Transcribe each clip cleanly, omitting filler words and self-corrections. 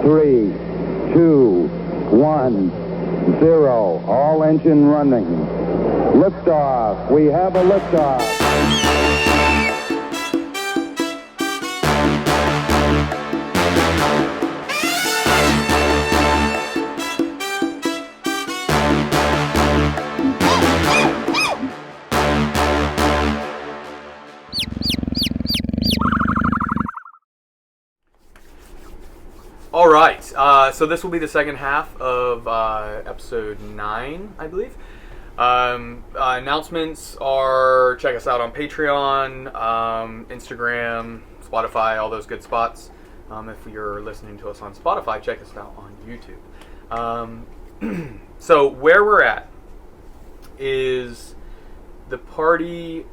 3, 2, 1, 0. All engine running. Liftoff. We have a liftoff. All right, so this will be the second half of episode 9, I believe. Announcements are check us out on Patreon, Instagram, Spotify, all those good spots. If you're listening to us on Spotify, check us out on YouTube. So where we're at is the party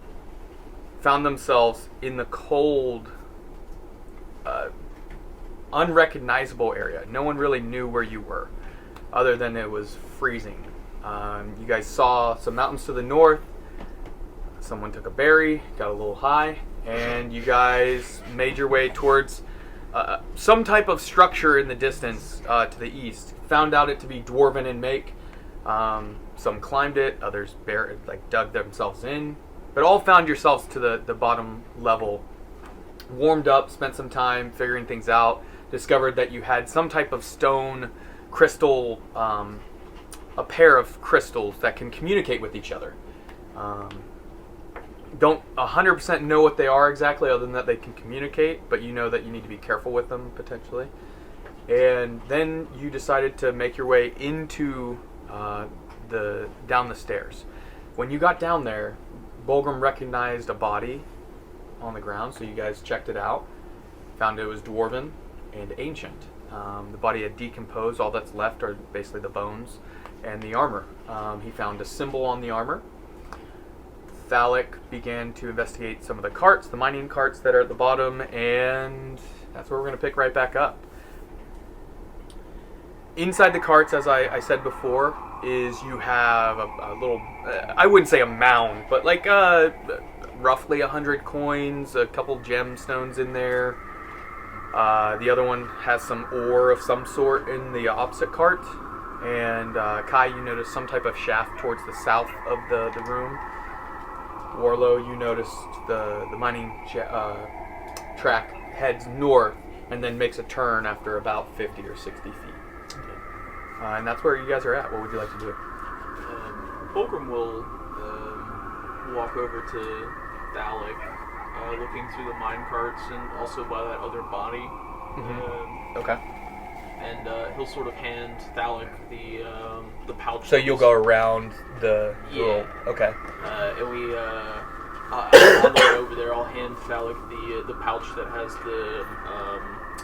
found themselves in the cold, unrecognizable area. No one really knew where you were, other than it was freezing. You guys saw some mountains to the north. Someone took a berry, got a little high, and you guys made your way towards some type of structure in the distance to the east. Found out it to be dwarven in make. Some climbed it, others dug themselves in, but all found yourselves to the bottom level. Warmed up, spent some time figuring things out. Discovered that you had some type of stone crystal, a pair of crystals that can communicate with each other. Don't 100% know what they are exactly, other than that they can communicate, but you know that you need to be careful with them, potentially. And then you decided to make your way into down the stairs. When you got down there, Bulgrim recognized a body on the ground, so you guys checked it out. Found it was dwarven and ancient. The body had decomposed. All that's left are basically the bones and the armor. He found a symbol on the armor. Thalic began to investigate some of the carts, the mining carts that are at the bottom, and that's where we're going to pick right back up. Inside the carts, as I said before, is you have a little, I wouldn't say a mound, but like roughly 100 coins, a couple gemstones in there. The other one has some ore of some sort in the opposite cart. And Kai, you notice some type of shaft towards the south of the room. Warlow, you noticed the mining track heads north and then makes a turn after about 50 or 60 feet. And that's where you guys are at. What would you like to do? Fulcrum will walk over to Thalic, looking through the mine carts and also by that other body. Mm-hmm. Okay. And he'll sort of hand Thalic the pouch. So you'll go around the little... Okay. And we, on the way over there, I'll hand Thalic the pouch that has the,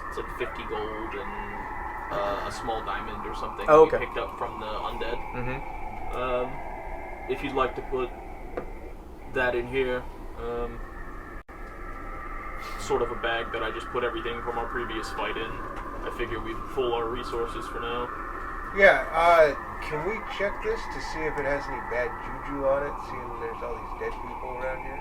it's like 50 gold and a small diamond or something that we picked up from the undead. Mm-hmm. If you'd like to put that in here, sort of a bag that I just put everything from our previous fight in. I figure we'd full our resources for now. Yeah, can we check this to see if it has any bad juju on it, seeing there's all these dead people around here?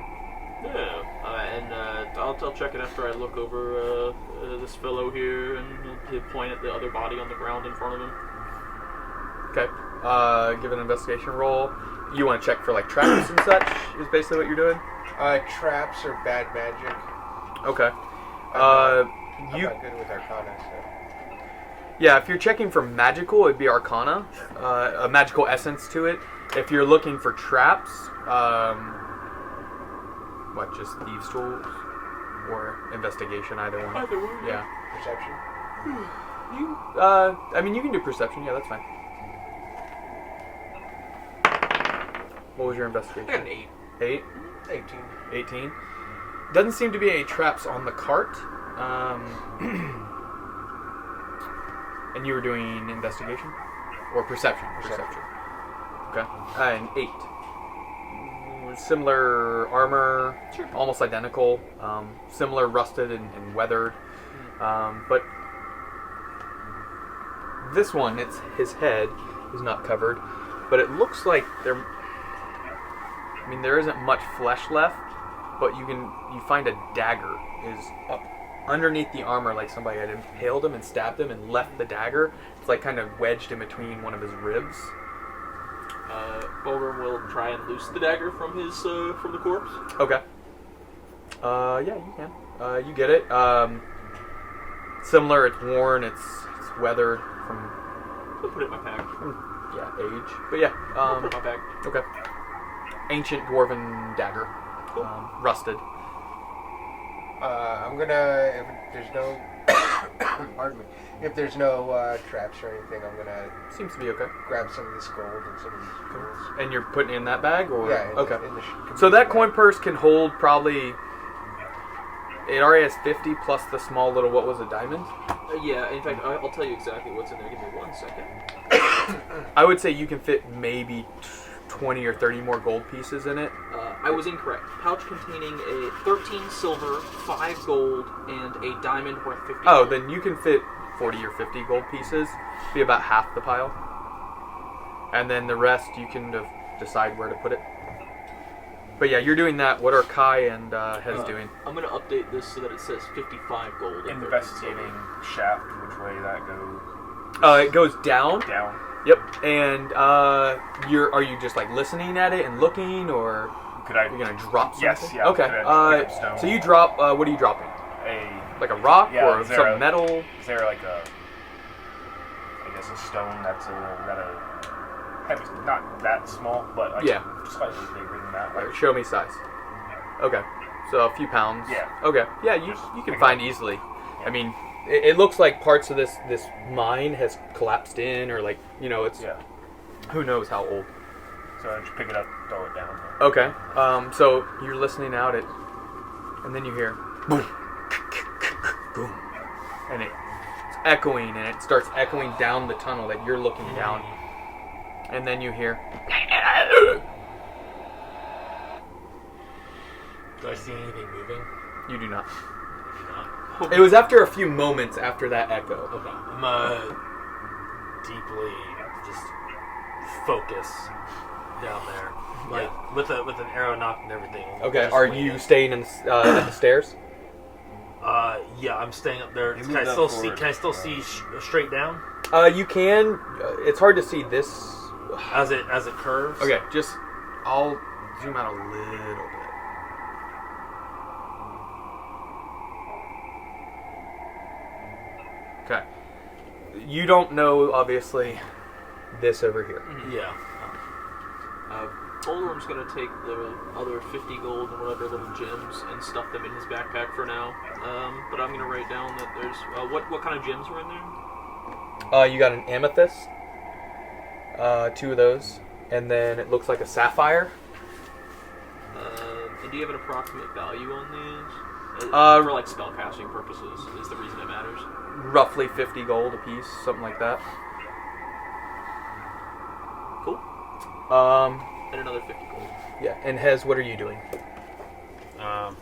Yeah, and I'll check it after I look over this fellow here, and he'll point at the other body on the ground in front of him. Okay, give an investigation roll. You want to check for like traps and such, is basically what you're doing? Traps or bad magic. Okay. I'm not good with Arcana, so... Yeah, if you're checking for magical, it'd be Arcana. A magical essence to it. If you're looking for traps, just Thieves' Tools? Or Investigation, either one. Either one. Yeah. Perception? You can do Perception, yeah, that's fine. What was your investigation? I got an 8. 8? 18. 18. Doesn't seem to be any traps on the cart. And you were doing investigation? Or perception? Perception. Okay. An 8. Similar armor, sure. Almost identical. Similar rusted and weathered. But this one, his head is not covered. But it looks like there isn't much flesh left. But you find a dagger is up underneath the armor, like somebody had impaled him and stabbed him and left the dagger. It's like kind of wedged in between one of his ribs. Bolgrim will try and loose the dagger from from the corpse. Okay. Yeah, you can. You get it. Similar, it's worn, it's weathered from... I'll put it in my pack. Yeah, age. But yeah. I'll put it in my pack. Okay. Ancient dwarven dagger. Cool. Rusted. I'm gonna, if there's no, pardon me, if there's no traps or anything, I'm gonna Seems to be okay. grab some of this gold and some of these jewels. And you're putting it in that bag? Or? Yeah, Okay. in the So that coin purse can hold probably... It already has 50 plus the small little, what was it, diamond? Yeah, in fact, I'll tell you exactly what's in there. Give me 1 second. I would say you can fit maybe 20 or 30 more gold pieces in it. I was incorrect. Pouch containing a 13 silver, 5 gold, and a diamond worth 50 Oh, gold. then you can fit 40 or 50 gold pieces. Be about half the pile. And then the rest you can decide where to put it. But yeah, you're doing that. What are Kai and Hez doing? I'm going to update this so that it says 55 gold. And 13 Investigating silver. shaft, which way that goes. It goes down. Down. Yep. And are you just like listening at it and looking, or Could I? you're gonna drop something? Yes, yeah, Okay. could I pick up stone? So you drop. What are you dropping? Like a rock Yeah, or is there some a- metal? Is there like I guess a stone that's heavy, not that small, but like Yeah. slightly bigger than that. Like, Show me size. Okay. So a few pounds. Yeah. Okay. Yeah, you can pick it find up. easily. Yeah. I mean, it looks like parts of this mine has collapsed in, or like it's yeah. who knows how old. So I just pick it up, throw it down. Okay. So you're listening out it, and then you hear boom, boom, and it's echoing, and it starts echoing down the tunnel that you're looking down, and then you hear. Do I see anything moving? You do not. I do not. It was after a few moments after that echo. Okay. I'm deeply just focus down there, like with an arrow knocked and everything. Okay. Just Are waiting. you staying in at the stairs? Yeah, I'm staying up there. You Can move I that still forward. see? Can I still see straight down You can. It's hard to see this. as it curves? Okay. Just I'll zoom out a little bit. Okay. You don't know, obviously, this over here. Yeah. Bolgrim's going to take the other 50 gold and whatever little gems and stuff them in his backpack for now. But I'm going to write down that there's... what kind of gems were in there? You got an amethyst, 2 of those, and then it looks like a sapphire. And do you have an approximate value on these? For like spellcasting purposes is the reason it matters. Roughly 50 gold a piece, something like that. Cool. And another 50 gold. Yeah, and Hez, what are you doing? Um,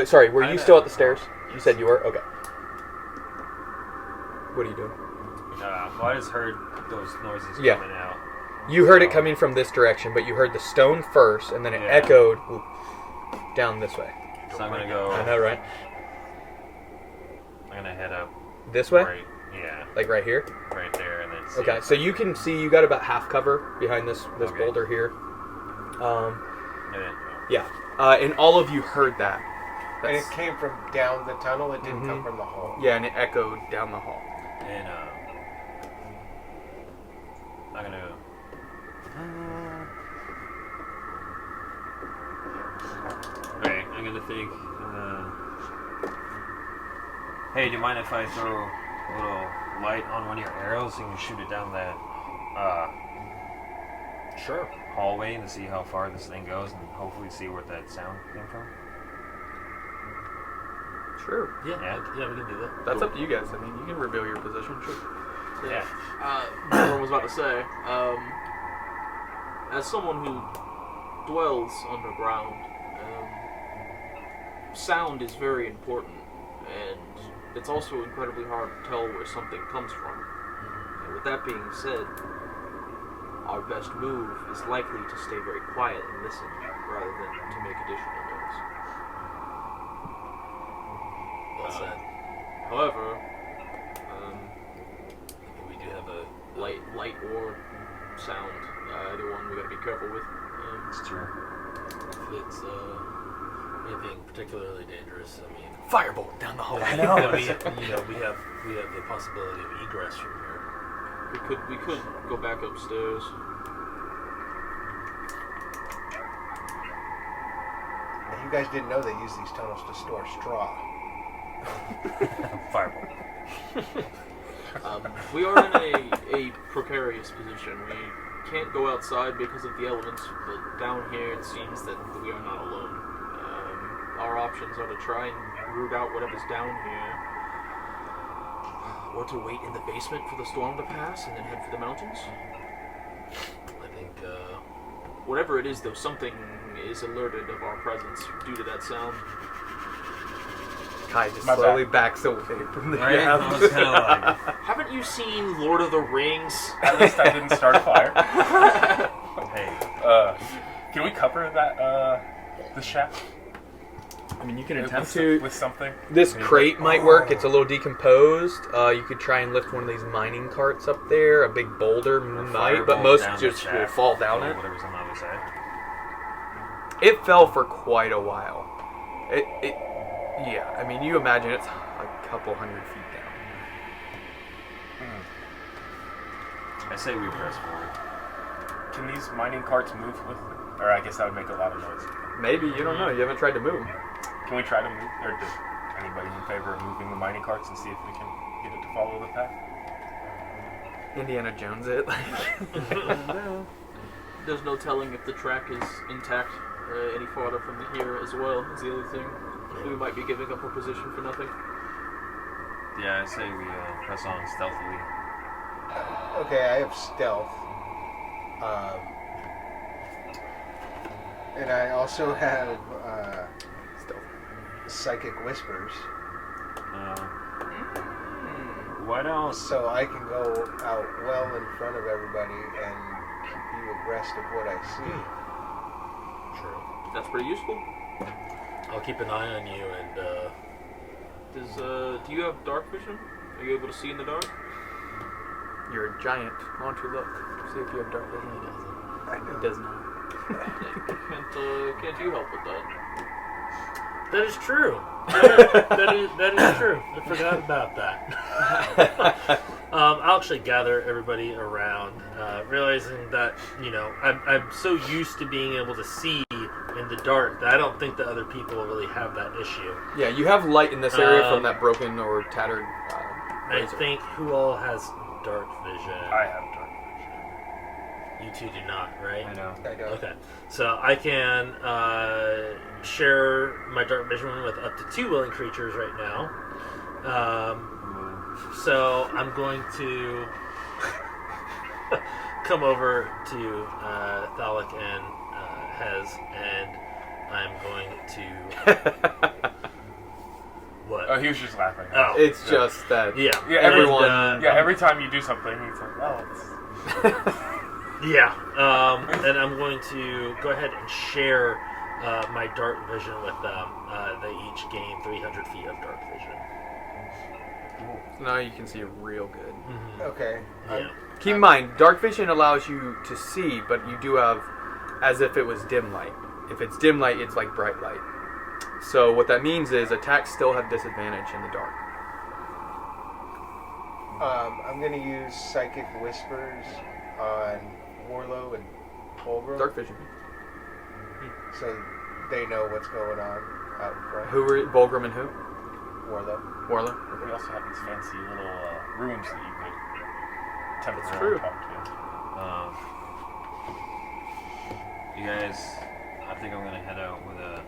Sorry, were you I'm still at- at the stairs? You said you were? Okay. What are you doing? Well, I just heard those noises Yeah. coming out. You heard it coming from this direction, but you heard the stone first, and then it Yeah. echoed down this way. So I'm gonna go. I know, right? I'm gonna head up. This way? Right. Yeah. Like right here? Right there, and then. See Okay, so you can see you got about half cover behind this Okay. boulder here. And then, Yeah. And all of you heard that. And it That's- came from down the tunnel. It didn't come Mhm. from the hall. Yeah, and it echoed down the hall. and I'm gonna. Okay, I'm gonna think. Hey, do you mind if I throw a little light on one of your arrows and you shoot it down that sure. hallway to see how far this thing goes and hopefully see where that sound came from? Sure. Yeah, we can do that. That's up to you guys. I mean, you can reveal your position. Sure. Yeah. Bolgrim was about to say, as someone who dwells underground, sound is very important, and it's also incredibly hard to tell where something comes from. And with that being said, our best move is likely to stay very quiet and listen, rather than to make additional noise. However, we do have a light or sound, either one we gotta be careful with. It's true. If it's anything particularly dangerous, I mean, Firebolt down the hallway. I know. we have the possibility of egress from here. We could go back upstairs. And you guys didn't know they use these tunnels to store straw. Fireball. We are in a precarious position. We can't go outside because of the elements, but down here it seems that we are not alone. Our options are to try and root out whatever's down here, or to wait in the basement for the storm to pass and then head for the mountains. I think, whatever it is, though, something is alerted of our presence due to that sound. Kai just slowly backs away from the right? I was kind of like, Haven't you seen Lord of the Rings? At least I didn't start a fire. hey, Can we cover that, the shaft? I mean, you can attempt to. With something? This crate might work. It's a little decomposed. You could try and lift one of these mining carts up there. A big boulder might, but most just will fall down it. Whatever's on the other side. It fell for quite a while. Yeah, I mean, you imagine it's a couple 100 feet down. I say we press forward. Can these mining carts move with it? Or I guess that would make a lot of noise. Maybe, you don't know. You haven't tried to move them. Can we try to move, or does anybody in favor of moving the mining carts and see if we can get it to follow the path? Indiana Jones it. There's no telling if the track is intact any farther from here as well, is the other thing. We might be giving up our position for nothing. Yeah, I say we press on stealthily. Okay, I have stealth. And I also have psychic whispers. Why don't... So I can go out well in front of everybody and keep you abreast of what I see. True. That's pretty useful. I'll keep an eye on you and, do you have dark vision? Are you able to see in the dark? You're a giant. Why don't you look? See if you have dark vision. It does not. Can't you help with that? That is true. That is true. I forgot about that. I'll actually gather everybody around, realizing that, I'm so used to being able to see in the dark that I don't think that other people really have that issue. Yeah, you have light in this area from that broken or tattered I think who all has dark vision? I have dark You two do not, right? vision. I know. I don't. Okay, so I can share my dark vision with up to 2 willing creatures right now. So I'm going to come over to Thalik and Hez, and I'm going to... What? Oh, he was just laughing. Oh. It's just that. Yeah. Yeah, everyone. Every time you do something, he's like, oh, this is... Yeah, and I'm going to go ahead and share my dark vision with them. They each gain 300 feet of dark vision. Now you can see real good. Mm-hmm. Okay. Yeah. Keep in mind, dark vision allows you to see, but you do have as if it was dim light. If it's dim light, it's like bright light. So what that means is attacks still have disadvantage in the dark. I'm going to use Psychic Whispers on Warlow and Fulgrim. Dark vision. So they know what's going on out in front. Who were Volgrim and who? Warlow. Warlow. We also have these fancy little rooms that you could temporarily true. talk to. You guys, I think I'm going to head out with a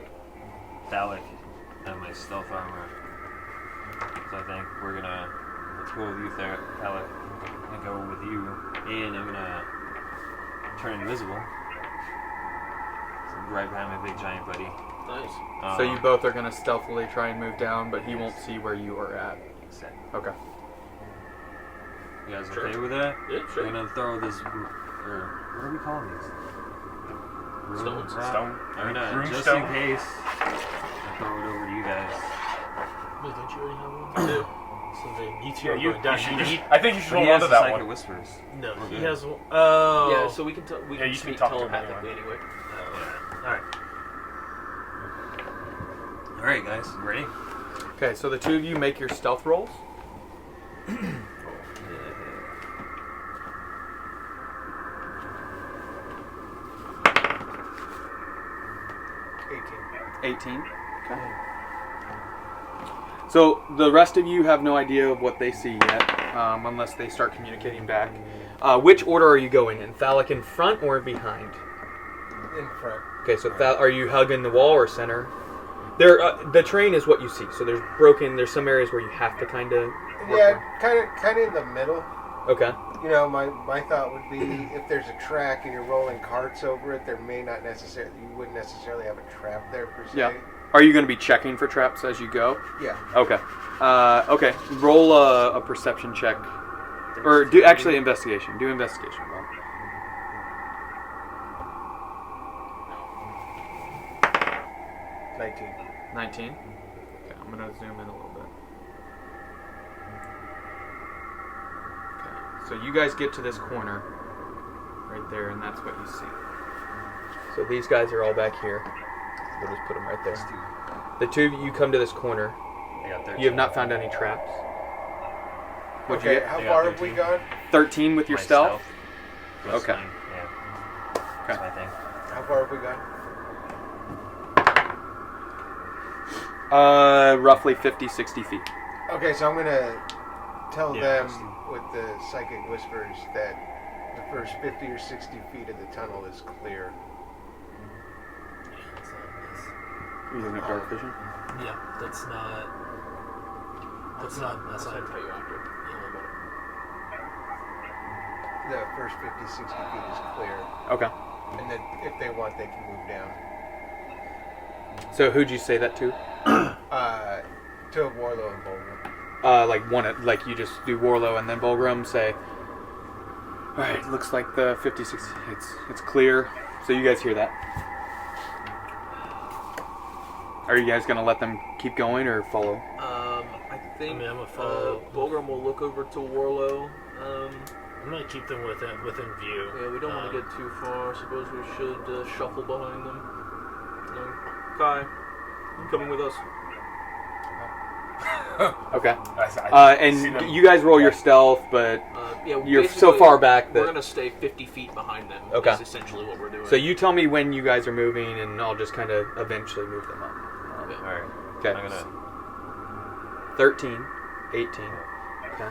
Thalik and my stealth armor. So I think we're going to, let's go with you, Thalik. I'm going to go with you, and I'm going to turn invisible. So right behind my big giant buddy. Nice. So you both are going to stealthily try and move down, but he won't see where you are at. Exactly. Okay. You guys Sure. okay with that? Yeah, sure. I'm going to throw this, or what are we calling these? Stones. Stone? I'm going to, Rune just stone? in case, I'll throw it over to you guys. Wait, don't you already have one? You two Yeah, are you going down. should just, I think you should But he hold has on to the that psychic one. whispers. No, We're he good. has. Oh. Yeah, so we can Yeah, you can speak talk to him telepathically anyway. All right. All right, guys, ready? Okay, so the two of you make your stealth rolls. Yeah. 18. Okay. So the rest of you have no idea of what they see yet, unless they start communicating back. Which order are you going in? Phallic in front or behind? In front. Okay, so are you hugging the wall or center? There, the terrain is what you see. So there's some areas where you have to kind of. Yeah, kind of in the middle. Okay. You know, my thought would be if there's a track and you're rolling carts over it, you wouldn't necessarily have a trap there per se. Yeah. Are you going to be checking for traps as you go? Yeah. Okay. Okay. Roll a perception check, or do investigation. Do investigation. Roll. 19. Okay, I'm gonna zoom in a little bit. Okay. So you guys get to this corner right there, and that's what you see. So these guys are all back here. We'll just put them right there. The two of you come to this corner. I got 13. You have not found any traps. What'd you Okay, get? how I got far have 13. we gone? 13 with your My stealth? Plus Okay. 9, yeah. That's my thing. How far have we gone? Roughly 50, 60 feet. Okay, so I'm gonna tell Yeah, them just- with the psychic whispers that the first 50 or 60 feet of the tunnel is clear. You using dark vision? Yeah, that's not. That's not. I'll tell you after. The first 50, 60 feet is clear. Okay. And then if they want, they can move down. So who'd you say that to? To Warlow and Bulger. Like you just do Warlow and then Bulgrim say, alright, looks like the 50, 60, it's clear. So you guys hear that. Are you guys going to let them keep going or follow? I think I'm gonna follow. Bulgrim will look over to Warlow. I'm gonna keep them within view. Yeah, we don't want to get too far. Suppose we should shuffle behind them. Kai, you coming with us? Okay. I see them. And you guys roll your stealth, but Yeah, you're so far back we're that... gonna stay 50 feet behind them. Okay. Is essentially what we're doing. So you tell me when you guys are moving, and I'll just kind of eventually move them up. Yeah. All right. Okay. I'm gonna. 13, 18. Okay.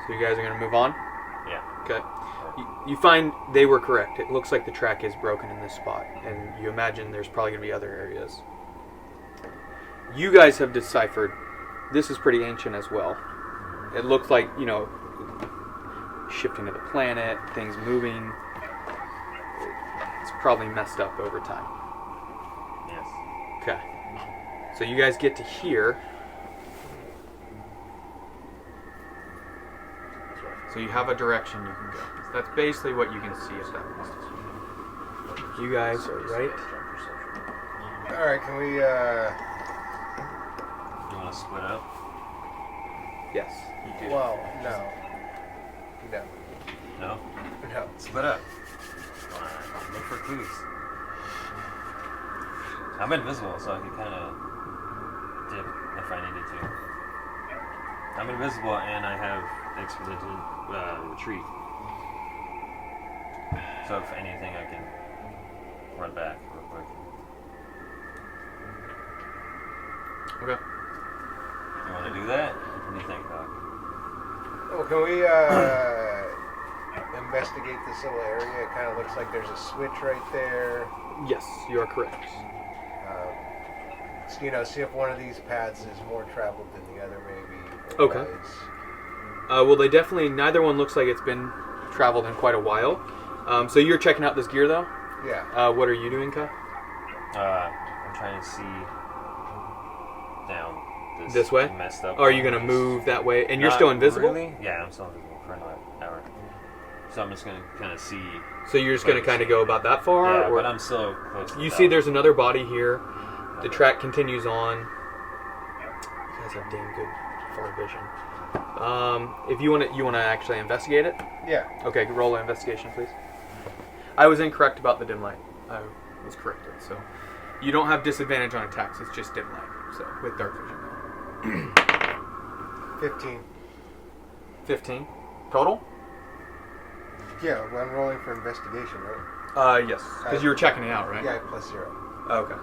So you guys are going to move on? Yeah. Okay. You find they were correct. It looks like the track is broken in this spot, and you imagine there's probably going to be other areas. You guys have deciphered this is pretty ancient as well. It looks like, shifting of the planet, things moving. It's probably messed up over time. Yes. Okay. So you guys get to here. So you have a direction you can go. That's basically what you can see at that point. You guys are right. Alright, can we, You want to split up? Yes, you do. well, no. No. No. No. Split up. Look for clues. I'm invisible, so I can kind of dip if I needed to. I'm invisible, and I have expedited retreat. So if anything, I can run back real quick. Okay. You want to do that? What do you think, Doc? Well, can we, investigate this little area? It kind of looks like there's a switch right there. Yes, you are correct. See if one of these paths is more traveled than the other, maybe. Okay. Otherwise- Well, neither one looks like it's been traveled in quite a while. So you're checking out this gear, though? Yeah. What are you doing, Kai? I'm trying to see down This way? messed up. Are you going to move that way? And you're still invisible? Really? Yeah, I'm still invisible for another hour. So I'm just going to kind of see. So you're just going to kind of go about that far? Yeah, or but I'm still close to you the see top. there's another body here. The track continues on. You guys have damn good far vision. If you want to actually investigate it. Yeah. Okay, roll an investigation, please. I was incorrect about the dim light. I was corrected. So you don't have disadvantage on attacks. It's just dim light. So with dark vision. 15. 15 total. Yeah, well, I'm rolling for investigation, right? Yes, because you were checking it out, right? Yeah, plus 0. Okay.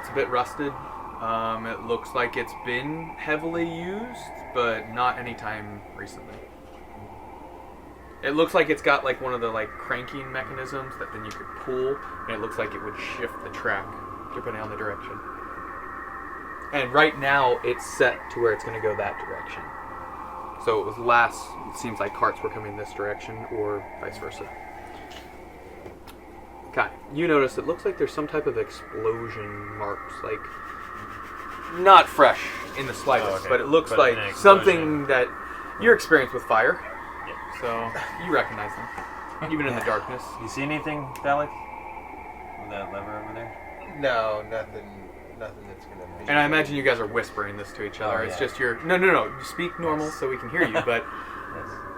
It's a bit rusted. It looks like it's been heavily used, but not anytime recently. It looks like it's got like one of the like cranking mechanisms that then you could pull, and it looks like it would shift the track depending on the direction. And right now it's set to where it's going to go that direction. So it seems like carts were coming this direction or vice versa. Okay, you notice it looks like there's some type of explosion marks, like not fresh in the slightest, but it looks like something that you're experienced with fire. Yeah. So you recognize them, even in the darkness. You see anything, Phallic? With that lever over there? No, nothing that's gonna be. And I imagine you guys are whispering this to each other. It's just your no. You speak normal so we can hear you, but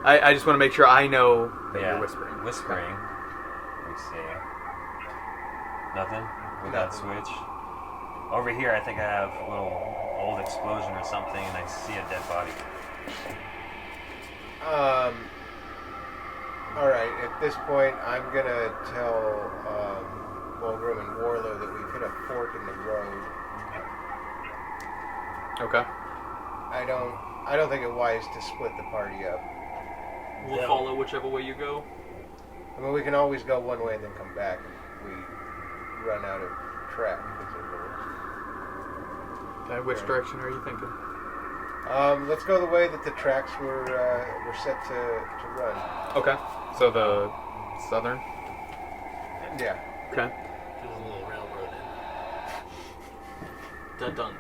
I just want to make sure I know that you're whispering. Whispering. We see nothing with that switch. Over here, I think I have a little old explosion or something, and I see a dead body. All right. At this point, I'm gonna tell Volgrim and Warlow that we've hit a fork in the road. Okay. I don't think it wise to split the party up. We'll follow whichever way you go. I mean, we can always go one way and then come back if we run out of track. Okay, which direction are you thinking? Let's go the way that the tracks were set to run. Okay. So the southern? Yeah. Okay. There's a little railroad Dun dun.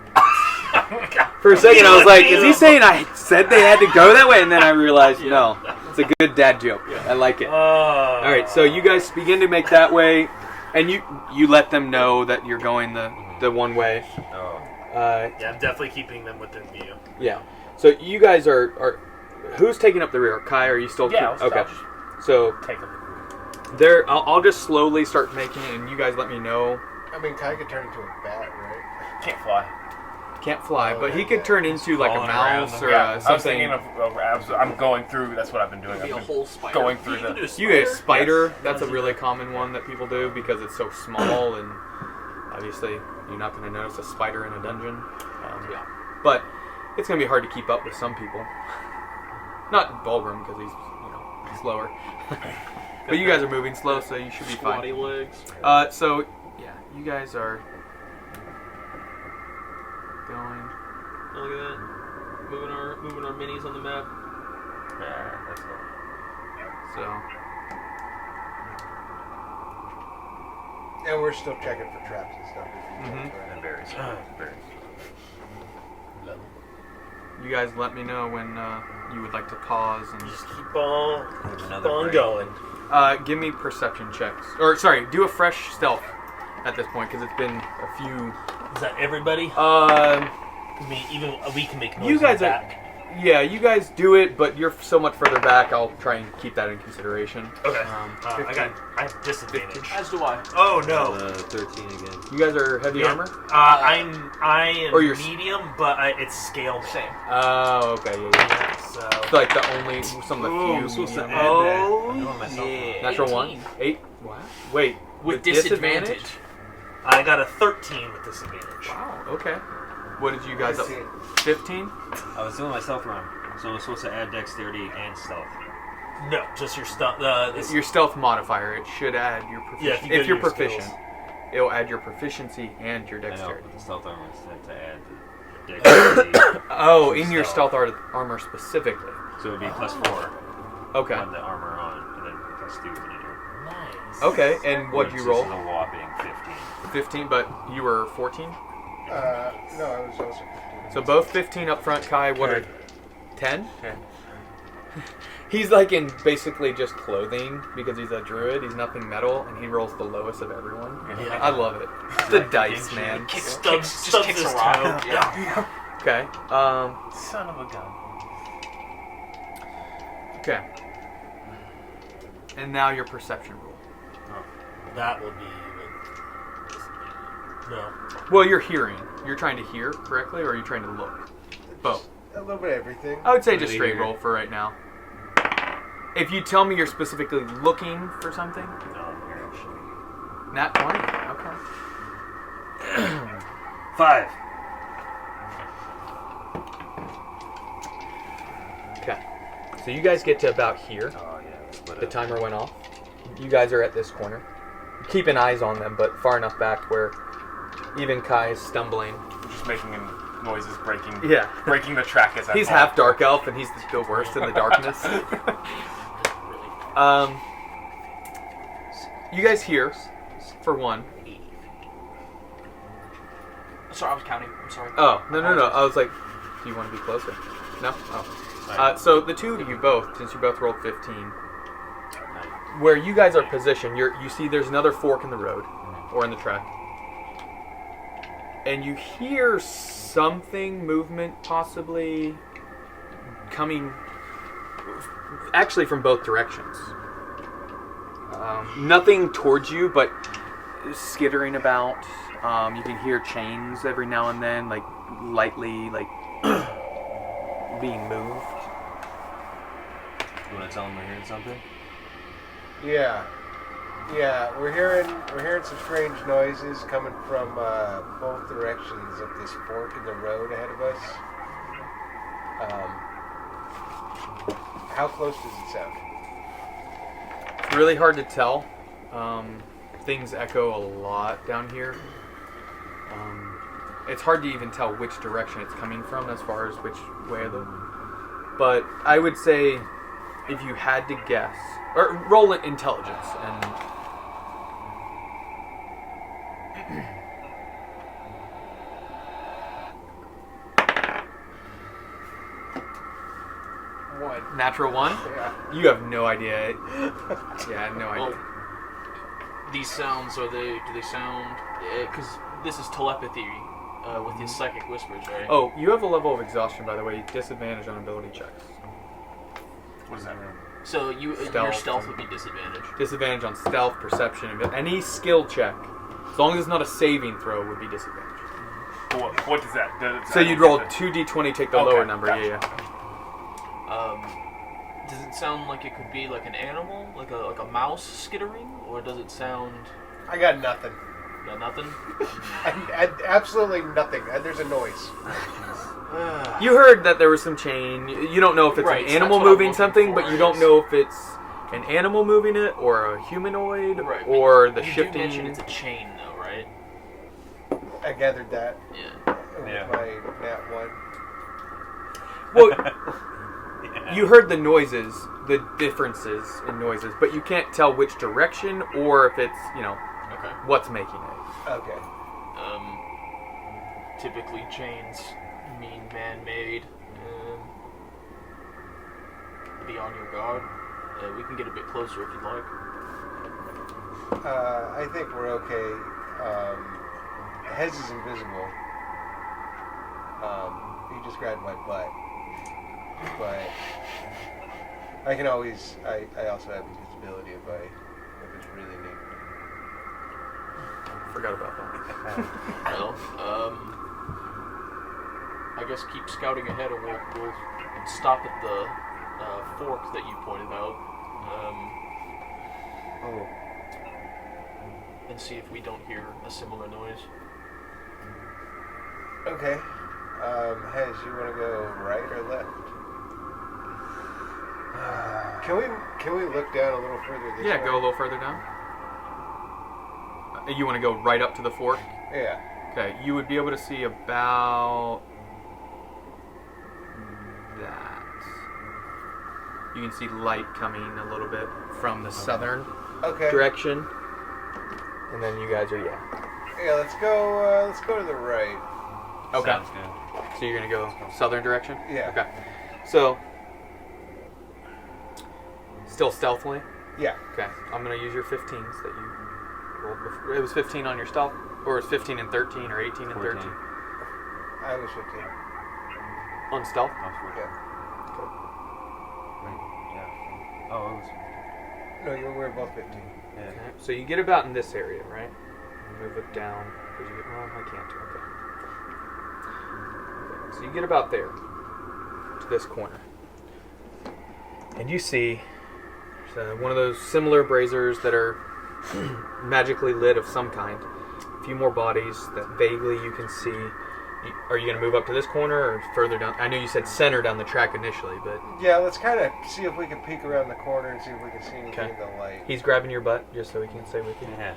For a second I was like, is he saying I said they had to go that way? And then I realized, no. It's a good dad joke. I like it. Alright, so you guys begin to make that way, and you let them know that you're going the one way. yeah, I'm definitely keeping them within view. Yeah. So you guys are who's taking up the rear? Kai, are you still? Yeah. Okay. So Take them. I'll just slowly start making it, and you guys let me know. I mean, Kai could turn into a bat, right? Can't fly. Can't fly, but he could turn into like a crawling around mouse them. or I was something. thinking I'm going through. That's what I've been doing. Be a I've whole been spider. going through You can do a You get a spider. Yes. That's a really common one that people do because it's so small, and obviously you're not going to notice a spider in a dungeon. But it's going to be hard to keep up with some people. Not Bulgrim because he's slower. But you guys are moving slow, so you should be Squatty fine. legs. So yeah, you guys are going. Oh, look at that. Moving our minis on the map. Yeah, that's cool. So And we're still checking for traps and stuff. And berries. Berries. you guys let me know when you would like to pause and Just keep on Break. going. give me perception checks. Or sorry, do a fresh stealth at this point because it's been a few. Is that everybody? Um. I mean, even we can make noise You guys are, back. yeah, you guys do it, but you're so much further back. I'll try and keep that in consideration. Okay. Um, I have disadvantage. As do I. Oh no. 13 again. you guys are heavy armor. I am Or you're medium, but it's scaled. Same. Oh, okay, yeah. So. It's like the only some of the Ooh, few. supposed to medium- add I'm doing myself yeah. Natural 1, 18. 8. What? Wait, With disadvantage. I got a 13 with disadvantage. Wow. Okay. What did you guys up? 15. I was doing my stealth run, so I'm supposed to add dexterity and stealth. No, just your stuff. Your stealth modifier. It should add your proficiency. Yeah, if you go to you're your proficient, skills. it'll add your proficiency and your I know, dexterity. but the stealth armor is set to add the dexterity. Oh, to in your stealth. stealth armor specifically. So it would be plus 4 Okay. on the armor on, and then plus 2 for the door. Nice. Okay, and what'd you roll? This is a whopping 15. 15, but you were 14? No, I was also 15. So both 15 up front, Kai. What are 10? 10. He's like in basically just clothing because he's a druid. He's nothing metal, and he rolls the lowest of everyone. Yeah. I love it. The dice, man. Stubs Just kicks his a toe. rock. Yeah. Okay. Son of a gun. Okay. And now your perception roll. That will be no. Well, you're hearing. You're trying to hear correctly, or are you trying to look? Both. A little bit of everything. I would say just Really straight hear. roll for right now. If you tell me you're specifically looking for something, nat 20. Okay. 5. Okay. So you guys get to about here. Oh yeah. Split The up. timer went off. You guys are at this corner. Keeping eyes on them, but far enough back where even Kai is stumbling. Just making noises, breaking the track as I He's fall. half dark elf, and he's the worst in the darkness. You guys hear, for one. Sorry, I was counting. I'm sorry. Oh, no. I was like, do you want to be closer? No? Oh. So the two of you both, since you both rolled 15, where you guys are positioned, you see there's another fork in the road, or in the track. And you hear something, movement possibly, coming actually from both directions. Nothing towards you, but skittering about. You can hear chains every now and then, like lightly, like being moved. You want to tell him we're hearing something? Yeah, we're hearing some strange noises coming from both directions of this fork in the road ahead of us. How close does it sound? It's really hard to tell. Things echo a lot down here. It's hard to even tell which direction it's coming from as far as which way of the... But I would say, if you had to guess, or roll it intelligence and... One. Natural 1? Yeah. You have no idea. Yeah, no idea. Well, these sounds, do they sound... Because this is telepathy with these psychic whispers, right? Oh, you have a level of exhaustion, by the way. Disadvantage on ability checks. What does that mean? So your Stealth. stealth would be disadvantaged. Disadvantage on stealth, perception, and any skill check. As long as it's not a saving throw, would be disadvantage. What does that do? So you'd roll 2d20, take the lower number. Gotcha. Yeah. Does it sound like it could be like an animal, like a mouse skittering, or does it sound... I got nothing. nothing? Absolutely nothing. There's a noise. You heard that there was some chain. You don't know if it's Right, an so animal that's what I'm moving looking something, for, but you don't is- know if it's an animal moving it or a humanoid Right, but or the you shifting. do mention it's a chain, though, right? I gathered that Yeah. with Yeah. my nat 1. Well, you heard the noises, the differences in noises, but you can't tell which direction or if it's, Okay. what's making it. Okay. Typically chains mean man-made. Be on your guard. We can get a bit closer if you'd like. I think we're okay. Hez is invisible. He just grabbed my butt. But I can always... I also have invisibility if it's really neat. Forgot about that. Well, I guess keep scouting ahead and we'll stop at the fork that you pointed out. And see if we don't hear a similar noise. Okay. Hez, you want to go right or left? Can we look down a little further this way? Yeah, go a little further down. You want to go right up to the fork? Yeah. Okay, you would be able to see about that. You can see light coming a little bit from the southern Okay. direction. And then you guys are, Yeah, let's go to the right. Okay. Sounds good. So you're going to go southern direction? Yeah. Okay. So, Still stealthily? Yeah. Okay. I'm going to use your 15s that you rolled before. It was 15 on your stealth? Or it was 15 and 13 or 18 and 14. 13? I was 15. On stealth? I was 14. Yeah. Wait, yeah. Oh, it was 15. No, we're both 15. Yeah. Okay. So you get about in this area, right? Move it down. Well, I can't. Okay. So you get about there. To this corner. And you see one of those similar braziers that are magically lit of some kind. A few more bodies that vaguely you can see. Are you going to move up to this corner or further down? I know you said center down the track initially, but... Yeah, let's kind of see if we can peek around the corner and see if we can see anything in the light. He's grabbing your butt just so he can stay with you? Yeah.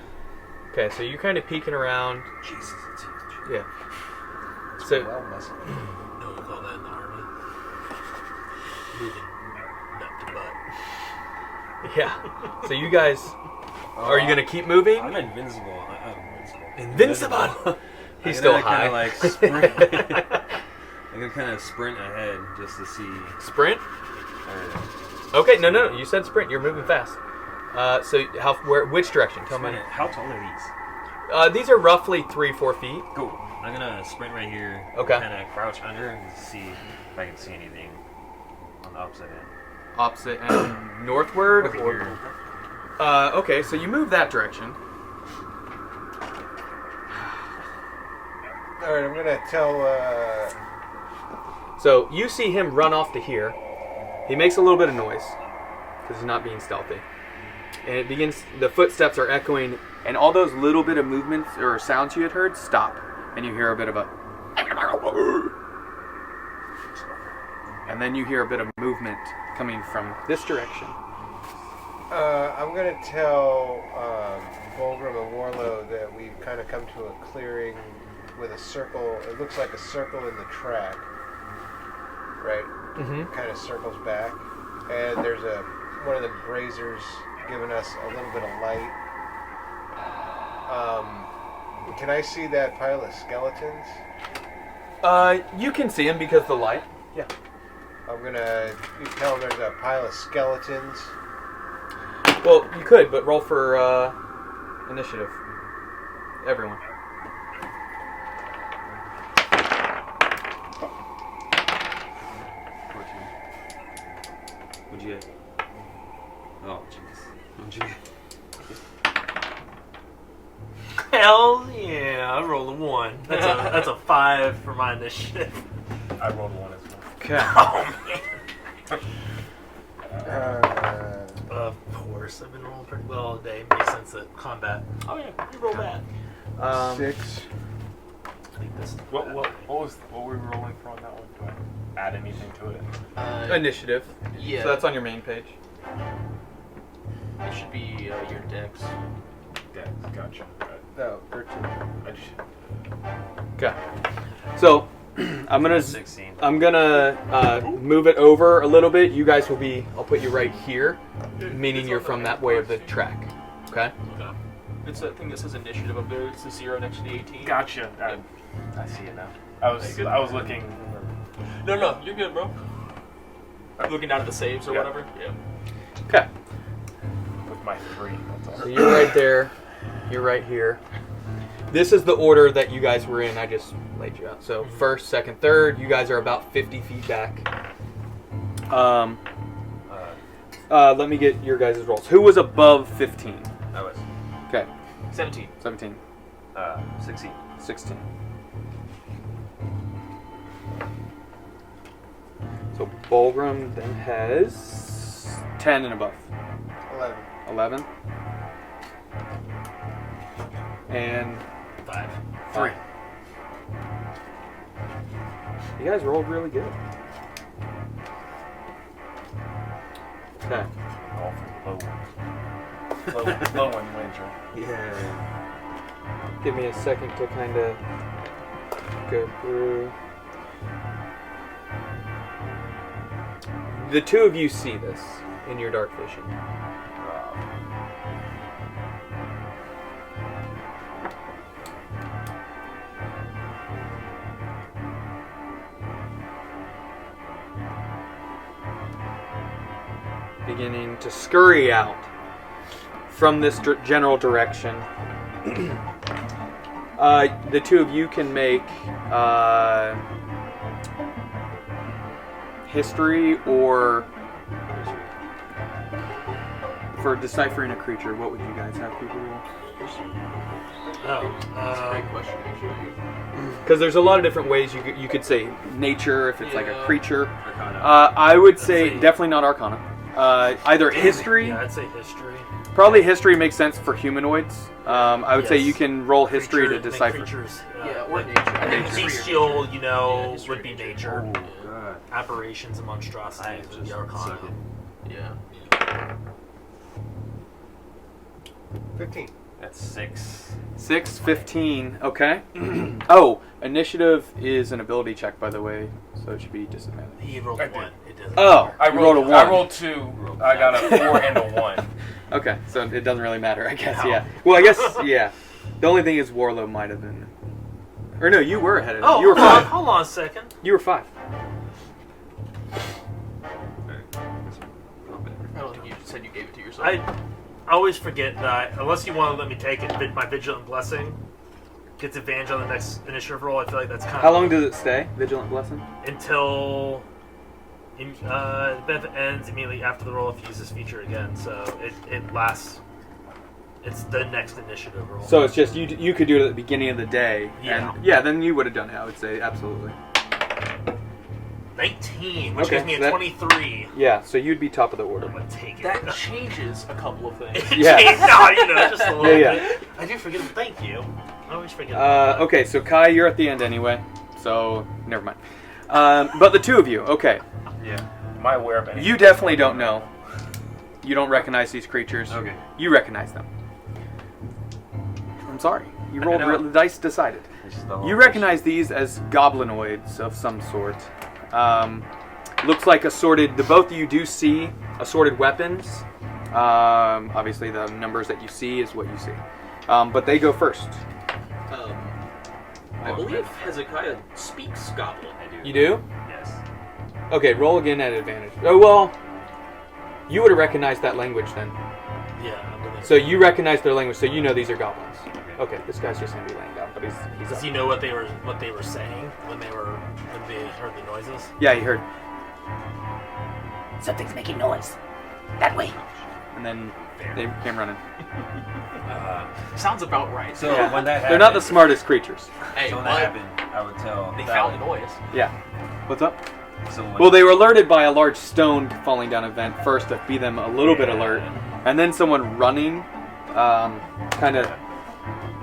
Okay, so you're kind of peeking around. Jesus, it's huge. Yeah. So... Well, muscle. No, we call that in the army. Moving nut to butt. Yeah. So you guys... Are you going to keep moving? I'm invincible. Invincible! He's still high. I'm gonna sprint. I'm gonna kind of sprint ahead just to see. Sprint? Or, Okay, no. You said sprint. You're moving fast. So which direction? Tell me. how tall are these? These are roughly 3-4 feet. Cool. I'm gonna sprint right here. Okay. Kind of crouch under and see if I can see anything on the opposite end. Opposite and northward? Over here. Okay, so you move that direction. All right, I'm going to tell... So you see him run off to here. He makes a little bit of noise because he's not being stealthy. And it begins, the footsteps are echoing, and all those little bit of movements or sounds you had heard stop. And you hear a bit of a... And then you hear a bit of movement coming from this direction. I'm going to tell Volgrim and Warlow that we've kind of come to a clearing with a circle. It looks like a circle in the track, right? Mm-hmm. Kind of circles back, and there's one of the braziers giving us a little bit of light. Can I see that pile of skeletons? You can see him because of the light. Yeah. I'm gonna tell them there's a pile of skeletons. Well, you could, but roll for initiative. Everyone. What'd you get? Oh, jeez. What'd you get? Hell yeah! I rolled a 1. That's a 5 for my initiative. I rolled 1 as well. Okay. Oh man. Of course, I've been rolling pretty well all day. Makes sense that combat. Oh yeah, you roll bad. 6. I think this. What were we rolling for on that one? Do I add anything to it? Initiative. Yeah. So that's on your main page. It should be your dex. Yeah, gotcha. No, 13. I just Okay. So I'm gonna 16. move it over a little bit. You guys will be. I'll put you right here, meaning you're from that way of the track. Okay. Okay. It's that thing that says initiative up there. It's the 0 next to the 18. gotcha. I see it now. I was looking. No, you're good, bro. Looking down at the saves or Yeah. whatever. Yeah. Okay. With my 3. That's all. So you're right there. You're right here. This is the order that you guys were in. I just laid you out. So first, second, third. You guys are about 50 feet back. Let me get your guys' rolls. Who was above 15? I was. Okay. 17. 17. 16. 16. So Bulgrim then has 10 and above. 11. 11. And 5. 3. You guys rolled really good. Okay. All for low ones. Low one wins, right? Yeah. Give me a second to kind of go through. The two of you see this in your dark vision. beginning to scurry out from this general direction. The two of you can make history or for deciphering a creature. What would you guys have people roll? That's a great question, actually. Because there's a lot of different ways you could say nature if it's like a creature. Arcana. I would say definitely not Arcana. Either history. Yeah, I'd say history. Probably history makes sense for humanoids. I would say you can roll history to decipher. Creatures, Or nature. I think bestial, would be nature. Oh, God. Aberrations and monstrosities would be Arcana. Yeah. 15. That's 6. 6, 15. Okay. Oh, initiative is an ability check, by the way, so it should be disadvantaged. He rolled I a did. 1. It doesn't Oh, I you rolled a 1. I rolled 2. I got a 4 and a 1. Okay, so it doesn't really matter, I guess. Yeah. Well, I guess yeah. The only thing is Warlow might have been, or no, you were ahead of him. Oh, You were 5. hold on a second. You were 5. I don't think you said you gave it to yourself. I always forget that unless you want to let me take it, my Vigilant Blessing gets advantage on the next initiative roll. I feel like that's kind of... How long does it stay, Vigilant Blessing? Until the benefit ends immediately after the roll if you use this feature again. So it lasts... It's the next initiative roll. So it's just, you could do it at the beginning of the day. Yeah. And, yeah, then you would have done it, I would say, absolutely. 19, which Okay, gives me so a that- 23. Yeah, so you'd be top of the order. I'm going to take it. That changes a couple of things. Yeah. Just a little Yeah. bit. I do forget. Thank you. I always forget. Okay, so Kai, you're at the end anyway, so never mind. But the two of you, okay. Yeah. Am I aware of any? You definitely don't know. You don't recognize these creatures. Okay. You recognize them. I'm sorry. You rolled know. the dice decided. This is the whole You recognize these as goblinoids of some sort. Looks like assorted. The both of you do see assorted weapons. Obviously, the numbers that you see is what you see. But they go first. I believe Hezekiah speaks Goblin. I do. You do? Yes. Okay, roll again at advantage. Oh well, you would have recognized that language then. Yeah, I'm gonna. So you recognize their language, so you know these are goblins. Okay, this guy's just gonna be laying down, but he's Does up. he know what they were saying when they heard the noises? Yeah, he heard. Something's making noise. That way. And then they came running. Sounds about right. So Yeah. when that happened, They're not the smartest creatures. Hey, So when but that happened, I would tell. they Val- found the noise. Yeah. What's up? So when, Well, they were alerted by a large stone falling down a vent first to be them a little bit alert, and then someone running kind of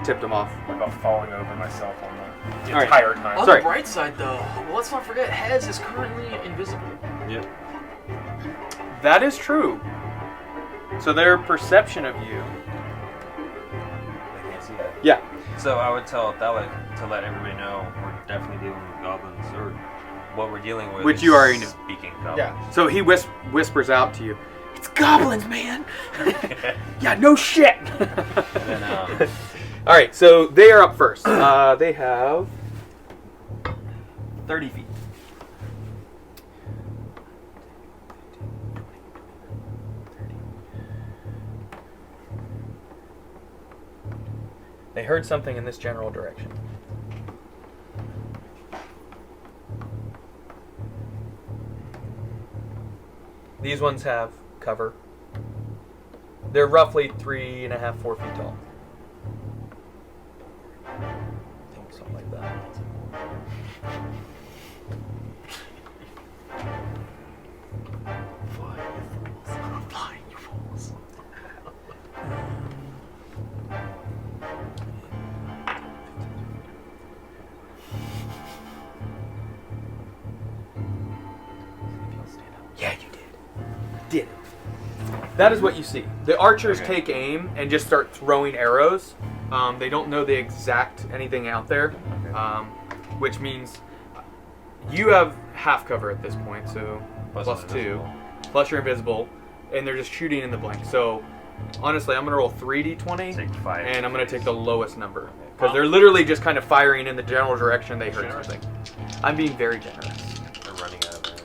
tipped them off. I'm about falling over myself on the All right. entire time. On Sorry. the bright side, though, well, let's not forget, Hez is currently invisible. Yep. That is true. So their perception of you. They can't see that. Yeah. So I would tell Thalik to let everybody know we're definitely dealing with goblins, or what we're dealing with. Which is you already knew. Speaking goblins. Yeah. So he whispers out to you, "It's goblins, man." Yeah, no shit. And then, All right, so they are up first. They have 30 feet. They heard something in this general direction. These ones have cover. They're roughly 3.5, 4 feet tall. I think something like that. Fly, you fools. Fly, you fools. Yeah, you did. Did it. That is what you see. The archers take aim and just start throwing arrows. They don't know the exact anything out there, which means you have half cover at this point, so plus 2. invisible. Plus you're invisible, and they're just shooting in the blank. So honestly, I'm going to roll 3d20, Take 5. and I'm going to take the lowest number. Because they're literally just kind of firing in the general direction they heard something. I'm being very generous. They're running out of arrows.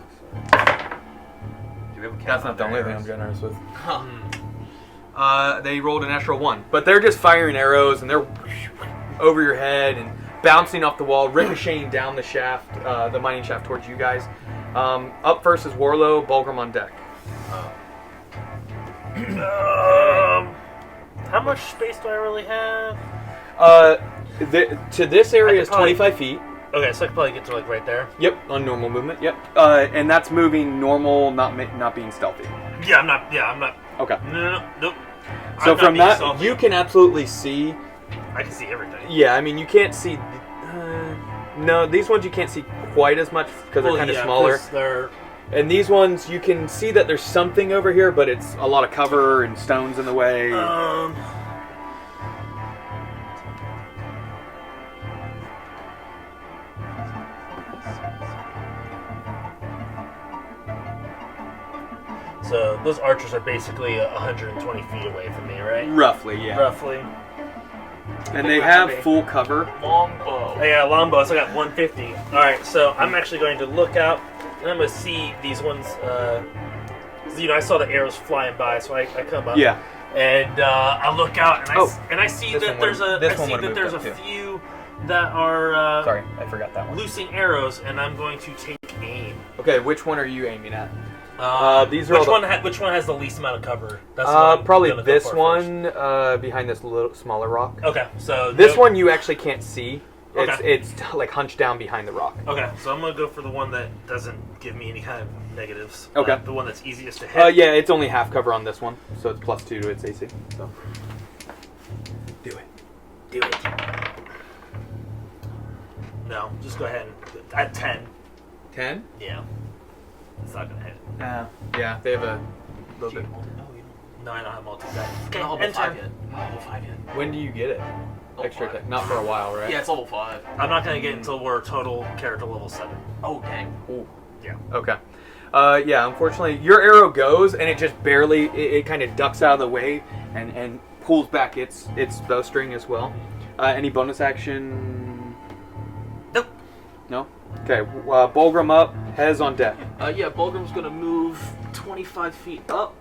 So. Do we have a That's count not the on only their thing I'm arrows? generous with. They rolled a natural 1, but they're just firing arrows and they're over your head and bouncing off the wall, ricocheting down the shaft, the mining shaft towards you guys. Up first is Warlow, Bulgrim on deck. How much space do I really have? To this area is probably- 25 feet. Okay, so I could probably get to like right there. Yep, on normal movement. Yep, and that's moving normal, not being stealthy. Yeah, I'm not. Yeah, I'm not. Okay. Nope. So I'm not from being that, stealthy. you can absolutely see. I can see everything. Yeah, I mean you can't see. No, these ones you can't see quite as much because they're kind of smaller. 'cause they're. And these ones you can see that there's something over here, but it's a lot of cover and stones in the way. So those archers are basically 120 feet away from me, right? Roughly, yeah. Roughly. And they have full cover. Long bow. I got a longbow, so I got 150. All right, so I'm actually going to look out, and I'm going to see these ones. I saw the arrows flying by, so I come up. Yeah. And I look out, and I see This that one there's a would've- this I one see would've that there's a moved up, too. few that are Sorry, I forgot that one. loosing arrows, and I'm going to take aim. Okay, which one are you aiming at? These are which all one? Which one has the least amount of cover? That's the one I'm probably gonna go this for one behind this little smaller rock. first. Okay, so This one you actually can't see. Okay. It's like hunched down behind the rock. Okay, so I'm gonna go for the one that doesn't give me any kind of negatives. Okay. The one that's easiest to hit. Yeah, it's only half cover on this one, so it's +2 to its AC. So. Do it. Do it. No, just go ahead and at 10. 10? Yeah, it's not gonna hit. Yeah, they have a little bit. No, I don't have multi-attack. Okay, Not level enter. 5 yet. Not level 5 yet. When do you get it? Extra attack? Not for a while, right? Yeah, it's level 5. I'm not gonna get until we're total character level 7. Oh, dang. Ooh. Yeah. Okay. Yeah, unfortunately, your arrow goes and it just barely, it kind of ducks out of the way and pulls back its bowstring as well. Any bonus action? Nope. No? Okay, Bulgrim up, Hez on deck. Yeah, Bulgrim's gonna move 25 feet up.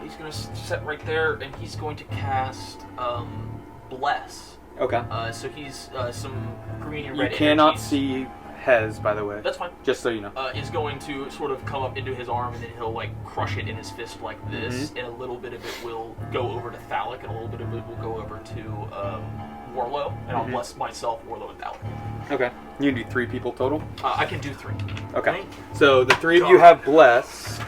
He's gonna set right there, and he's going to cast Bless. Okay. So he's some green and You red cannot energies. see Hez, by the way. That's fine. Just so you know. Is going to sort of come up into his arm, and then he'll like crush it in his fist like this, and a little bit of it will go over to Thalic, and a little bit of it will go over to Warlow, and I'll bless myself, Warlow, and Thalic. Okay. You can do 3 people total? I can do 3. Okay. So the 3 of you have Bless.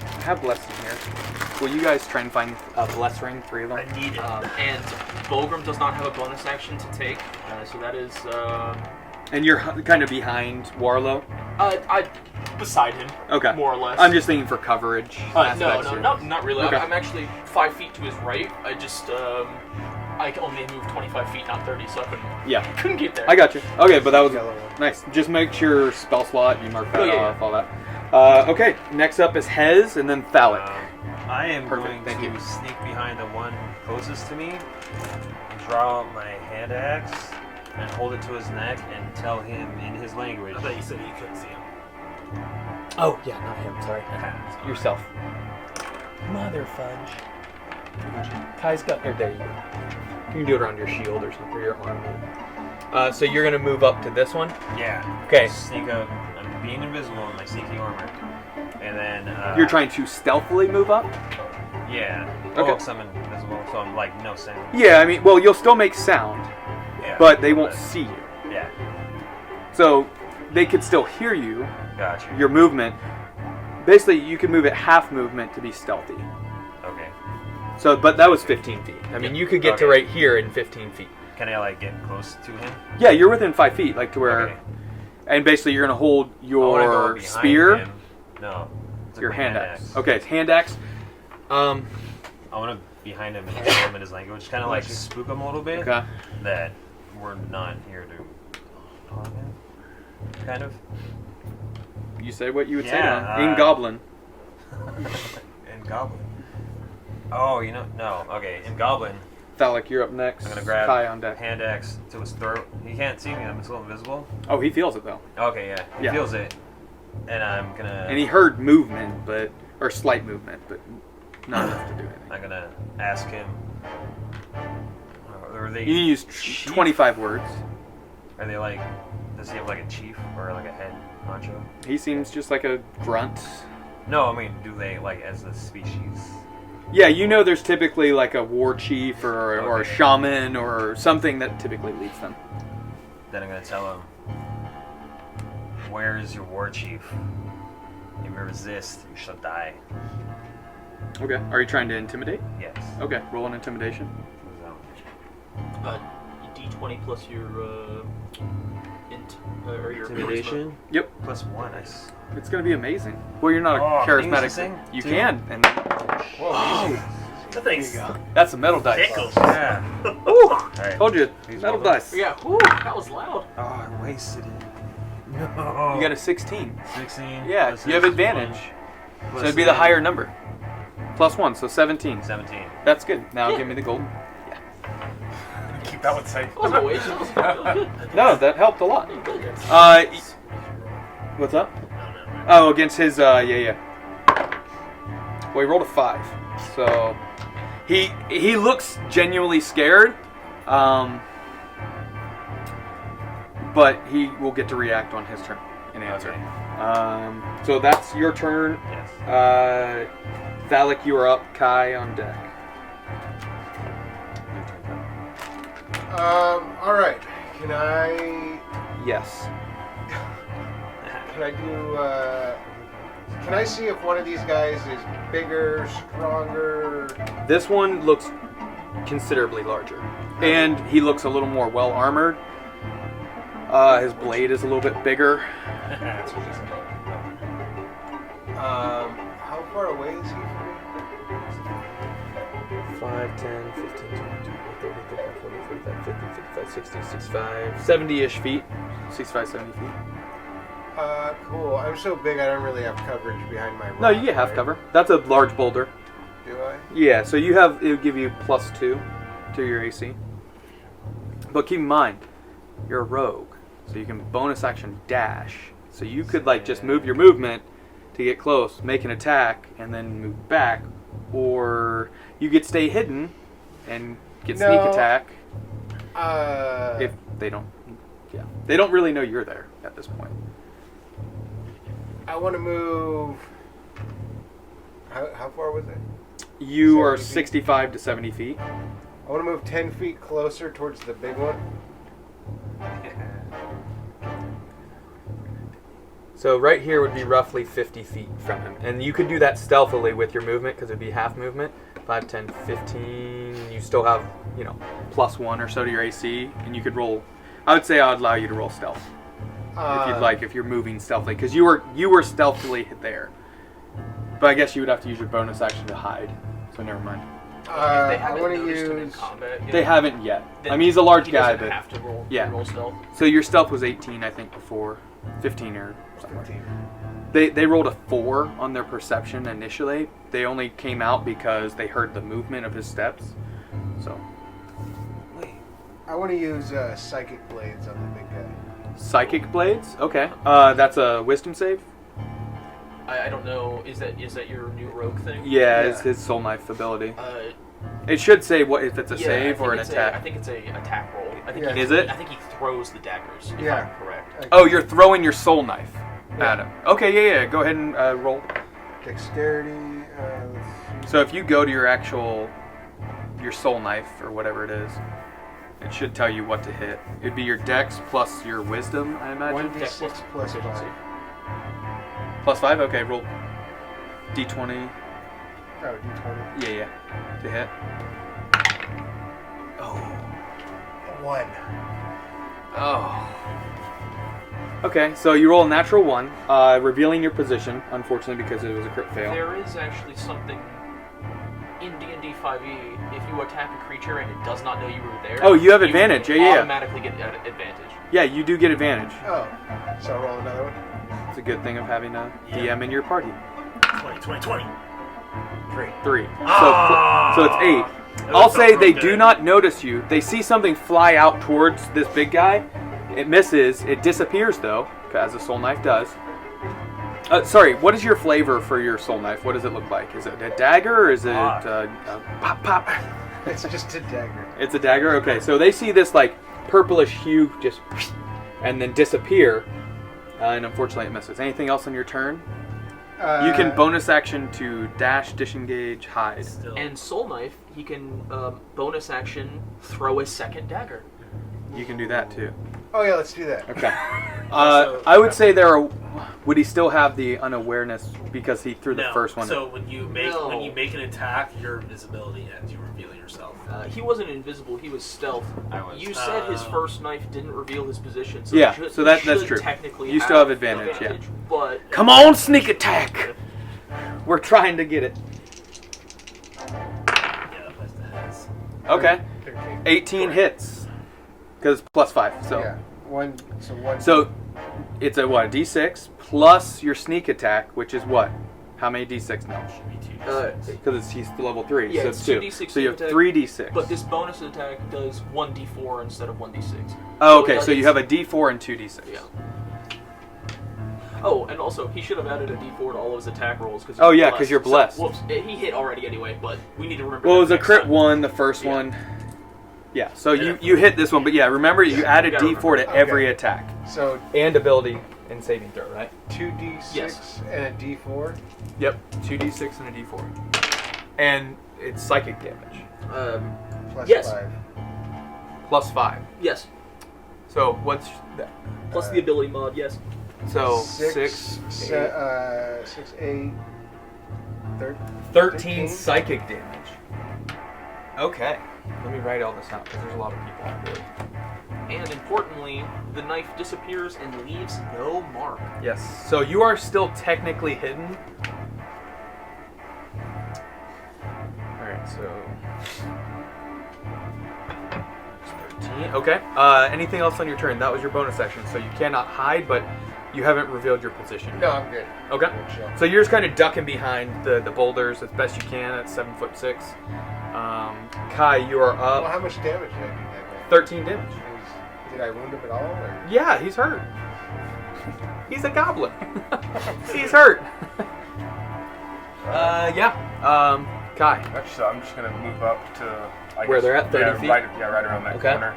I have Bless in here. Will you guys try and find a Bless ring, 3 of them? I need it. And Bulgrim does not have a bonus action to take, so that is And you're kind of behind Warlow? I beside him. Okay. More or less. I'm just thinking for coverage. aspects here. Not really. Okay. I'm actually 5 feet to his right. I just I can only move 25 feet, not 30, so I couldn't get there. I got you. Okay, but that was Yellow one. nice. Just make sure spell slot, you mark that Oh, yeah, off, all that. Okay, next up is Hez and then Thalic. I am Perfect, going thank to you. sneak behind the one closest to me, and draw out my hand axe, and hold it to his neck, and tell him in his language. I thought you said you couldn't see him. Oh, yeah, not him, sorry. Yourself. Mother fudge. Kai's got, there you go. You can do it around your shield or something, or your arm. So you're going to move up to this one? Yeah. Okay. Sneak up. I'm being invisible in my sneaky armor. And then... You're trying to stealthily move up? Yeah. Okay. Well, 'cause I'm invisible, so I'm like, no sound. Yeah, I mean, well, you'll still make sound, Yeah. but they won't see you. Yeah. So they could still hear you, Gotcha. your movement. Basically, you can move at half movement to be stealthy. Okay. So, but that was 15 feet. I mean, you could get to Okay. right here in 15 feet. Can I, like, get close to him? Yeah, you're within 5 feet, like to where... Okay. And basically, you're going to hold I wanna go your behind spear, him. No. It's your my hand axe. Okay, it's hand axe. I want to behind him and tell him in his language, kind of like spook him a little bit. Okay. That we're not here to harm him. Kind of. You say what you would Yeah, say in Goblin. In Goblin. Oh, you know, no. Okay, in Goblin, Thalic, you're up next. I'm gonna grab Kai on deck. hand axe to his throat. He can't see me. I'm still invisible. Oh, he feels it though. Okay, yeah. He Yeah. feels it. And I'm gonna. And he heard movement, or slight movement, but not enough to do anything. I'm gonna ask him. Are they? You can use 25 words. Are they like? Does he have like a chief or like a head honcho? He seems just like a grunt. No, I mean, do they like as a species? Yeah, you know there's typically like a war chief or a Okay. shaman or something that typically leads them. Then I'm gonna tell him, where is your war chief? If you resist, you shall die. Okay. Are you trying to intimidate? Yes. Okay, roll an intimidation. D20 plus your or your Intimidation? Yep. Plus 1. Nice. It's going to be amazing. Well, you're not a Oh, can you charismatic. use this thing? You Too? can. And That thing's that's a metal dice. tickles. Yeah. Ooh, Alright. told you. These Metal ones. dice. Yeah, whew, that was loud. Oh, I wasted it. No. You got a 16. 16. Yeah, plus you have his advantage. one. So it'd be the higher number. Plus 1, so 17. 17. That's good. Now give me the gold. Keep that one safe. That wasn't a waste. It was really good. No, that helped a lot. Really good. What's up? Oh, against his, yeah. Well, he rolled a 5. So, he looks genuinely scared. But he will get to react on his turn and answer. Okay. So that's your turn. Yes. Thalik, you are up. Kai on deck. All right. Can I Yes. can I see if one of these guys is bigger, stronger? This one looks considerably larger. And he looks a little more well armored. His blade is a little bit bigger. How far away is he from me? 5, 10, 15, 20, 30, 35, 40, 45, 50, 55, 60, 65, 70-ish feet. 65, 70 feet. Cool. I'm so big I don't really have coverage behind my rock. No, you get half right? cover. That's a large boulder. Do I? Yeah, so it'll give you +2 to your AC. But keep in mind, you're a rogue, so you can bonus action dash. So you could just move your movement to get close, make an attack, and then move back. Or you could stay hidden and get sneak attack. If they don't, they don't really know you're there at this point. I want to move. How far was it? You are 70 feet? 65 to 70 feet. I want to move 10 feet closer towards the big one. So right here would be roughly 50 feet from him. And you could do that stealthily with your movement because it would be half movement. 5, 10, 15. You still have, +1 or so to your AC. And you could roll. I would say I would allow you to roll stealth. If you'd like, if you're moving stealthily. Because you were stealthily there. But I guess you would have to use your bonus action to hide. So never mind. If they I haven't want to noticed him in use. combat, They haven't yet. then I mean, he's a large he guy, doesn't but have to roll. yeah. Roll stealth. So your stealth was 18, I think, before 15 or something. 15. They rolled a 4 on their perception initially. They only came out because they heard the movement of his steps. So I want to use psychic blades on the big guy. psychic blades. Okay. That's a wisdom save. I don't know. Is that your new rogue thing? Yeah, it's his soul knife ability. Uh, It should say what if it's a yeah, save I think or an it's attack. I think it's a attack roll. I think Yeah. Is it? I think he throws the daggers. If Yeah. I'm correct. Oh, you're throwing your soul knife Yeah. at him. Okay, yeah. Go ahead and roll. Dexterity. Let's see. So if you go to your soul knife or whatever it is, it should tell you what to hit. It'd be your dex plus your wisdom, I imagine. 1d6 plus 5. +5? Okay, roll d20. Oh, d20. Yeah. To hit. Oh. 1. Oh. Okay, so you roll a natural 1, revealing your position, unfortunately because it was a crit fail. There is actually something in D&D 5e. If you attack a creature and it does not know you were there, Oh, you have advantage. Yeah. Automatically get advantage. Yeah, you do get advantage. Oh. So roll another one. It's a good thing of having a DM in your party. 20. 3. Ah! So it's 8. That I'll felt say they real do good. not notice you. They see something fly out towards this big guy. It misses. It disappears though, as a soul knife does. Sorry, what is your flavor for your soul knife? What does it look like? Is it a dagger or is it pop pop? It's just a dagger. It's a dagger? Okay, so they see this like purplish hue just and then disappear, and unfortunately it misses. Anything else on your turn? You can bonus action to dash, disengage, hide. And soul knife, he can bonus action throw a second dagger. You can do that too. Oh yeah, let's do that. Okay. I would say would he still have the unawareness because he threw the first one? So when you make an attack, your invisibility ends. You reveal yourself. He wasn't invisible. He was stealth. I was. You said his first knife didn't reveal his position. So yeah. should, So that's should true. Technically, you still have advantage. Yeah. But come on, sneak attack. We're trying to get it. Yeah, that's the heads. Okay. 13. 18 hits because plus 5. So. Yeah. One. So it's a what? A D6 plus your sneak attack, which is what? How many D6 now? Because he's level 3, yeah, so it's 2. 2d6 So you have attack, 3 D6. But this bonus attack does 1d4 instead of 1d6. Oh, okay. So you have a D4 and 2 D6. Yeah. Oh, and also he should have added a d4 to all of his attack rolls because. Oh yeah, because you're blessed. So, whoops, he hit already anyway, but we need to remember. Well, it that was a next crit time. 1, the first one. Yeah. So you hit this one, but yeah, remember you added gotta D4 to every Okay. attack So and ability and saving throw, right? 2d6 Yes. and a d4. Yep. 2D6 and a D4, and it's psychic damage Plus Yes. 5. plus 5. Yes. So what's that? Plus the ability mod. Yes. So 6, 6, 8, 13 13? psychic damage. Okay. Let me write all this out because there's a lot of people on board. And importantly, the knife disappears and leaves no mark. Yes. So you are still technically hidden. Alright, so 13. Okay. Anything else on your turn? That was your bonus action. So you cannot hide, but you haven't revealed your position. No, I'm good. Okay. I'm good, chill. So you're just kind of ducking behind the boulders as best you can at 7'6". Kai, you are Well, up. how much damage did I do that guy? 13 damage. Did I wound him at all? Or? Yeah, he's hurt. He's a goblin. He's hurt. Yeah. Kai. Actually, so I'm just gonna move up to Where they're at, 30 feet? Right around that Okay. corner.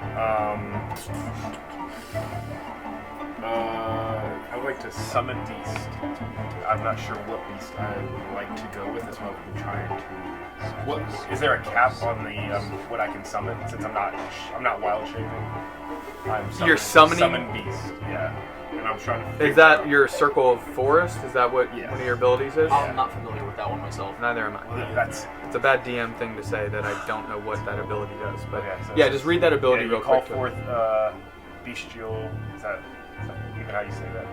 I would like to summon beast. I'm not sure what beast I would like to go with. That's what I've been trying to. What is there a cap on the what I can summon? Since I'm not wild shaping. You're summoning? Summon beast. Yeah. And I'm trying to. figure Is that out- your circle of forest? Is that what Yes. one of your abilities is? I'm not familiar with that one myself. Neither am I. Well, that's. It's a bad DM thing to say that I don't know what that ability does. But Okay, so yeah, it's- just read that ability Yeah, real you call quick. forth bestial. Is that even how you say that?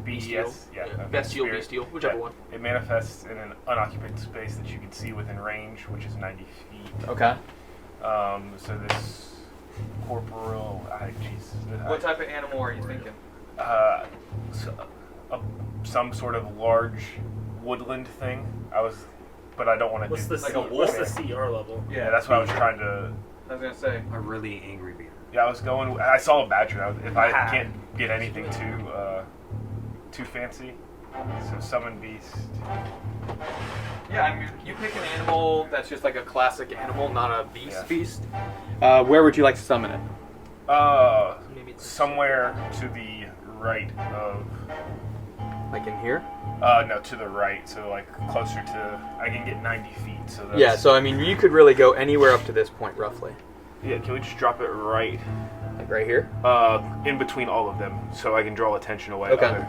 Bestial. Bestial. Yeah. okay, Bestial, spirit. bestial, whichever Yeah. one. It manifests in an unoccupied space that you can see within range, which is 90 feet. Okay. So this corporeal. What type of animal are you thinking? Some sort of large woodland thing. But I don't want to What's do the Like C, a what's the wolf? CR level? Yeah, that's what I was trying to. I was gonna say. A really angry bear. Yeah, I was going. I saw a badger. If I can't get anything too fancy, so summon beast. Yeah, I mean, you pick an animal that's just like a classic animal, not a beast. Yeah. Beast. Where would you like to summon it? Maybe it's Somewhere to the right of. Like in here? No, to the right. So like closer to. I can get 90 feet. So that's, Yeah. So I mean, you could really go anywhere up to this point, roughly. Yeah. Can we just drop it right? Like right here. In between all of them, so I can draw attention away. Okay.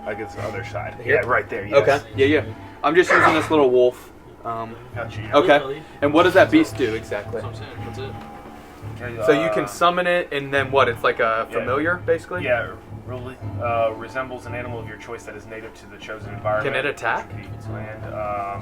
Against the other side. Here? Yeah, right there. Yes. Okay. Yeah. I'm just using this little wolf. Gotcha. Yeah. Okay. And what does that beast do exactly? That's what I'm saying. That's it. Okay, So you can summon it, and then what? It's like a familiar, basically. Yeah, really resembles an animal of your choice that is native to the chosen environment. Can it attack? Which would be its land.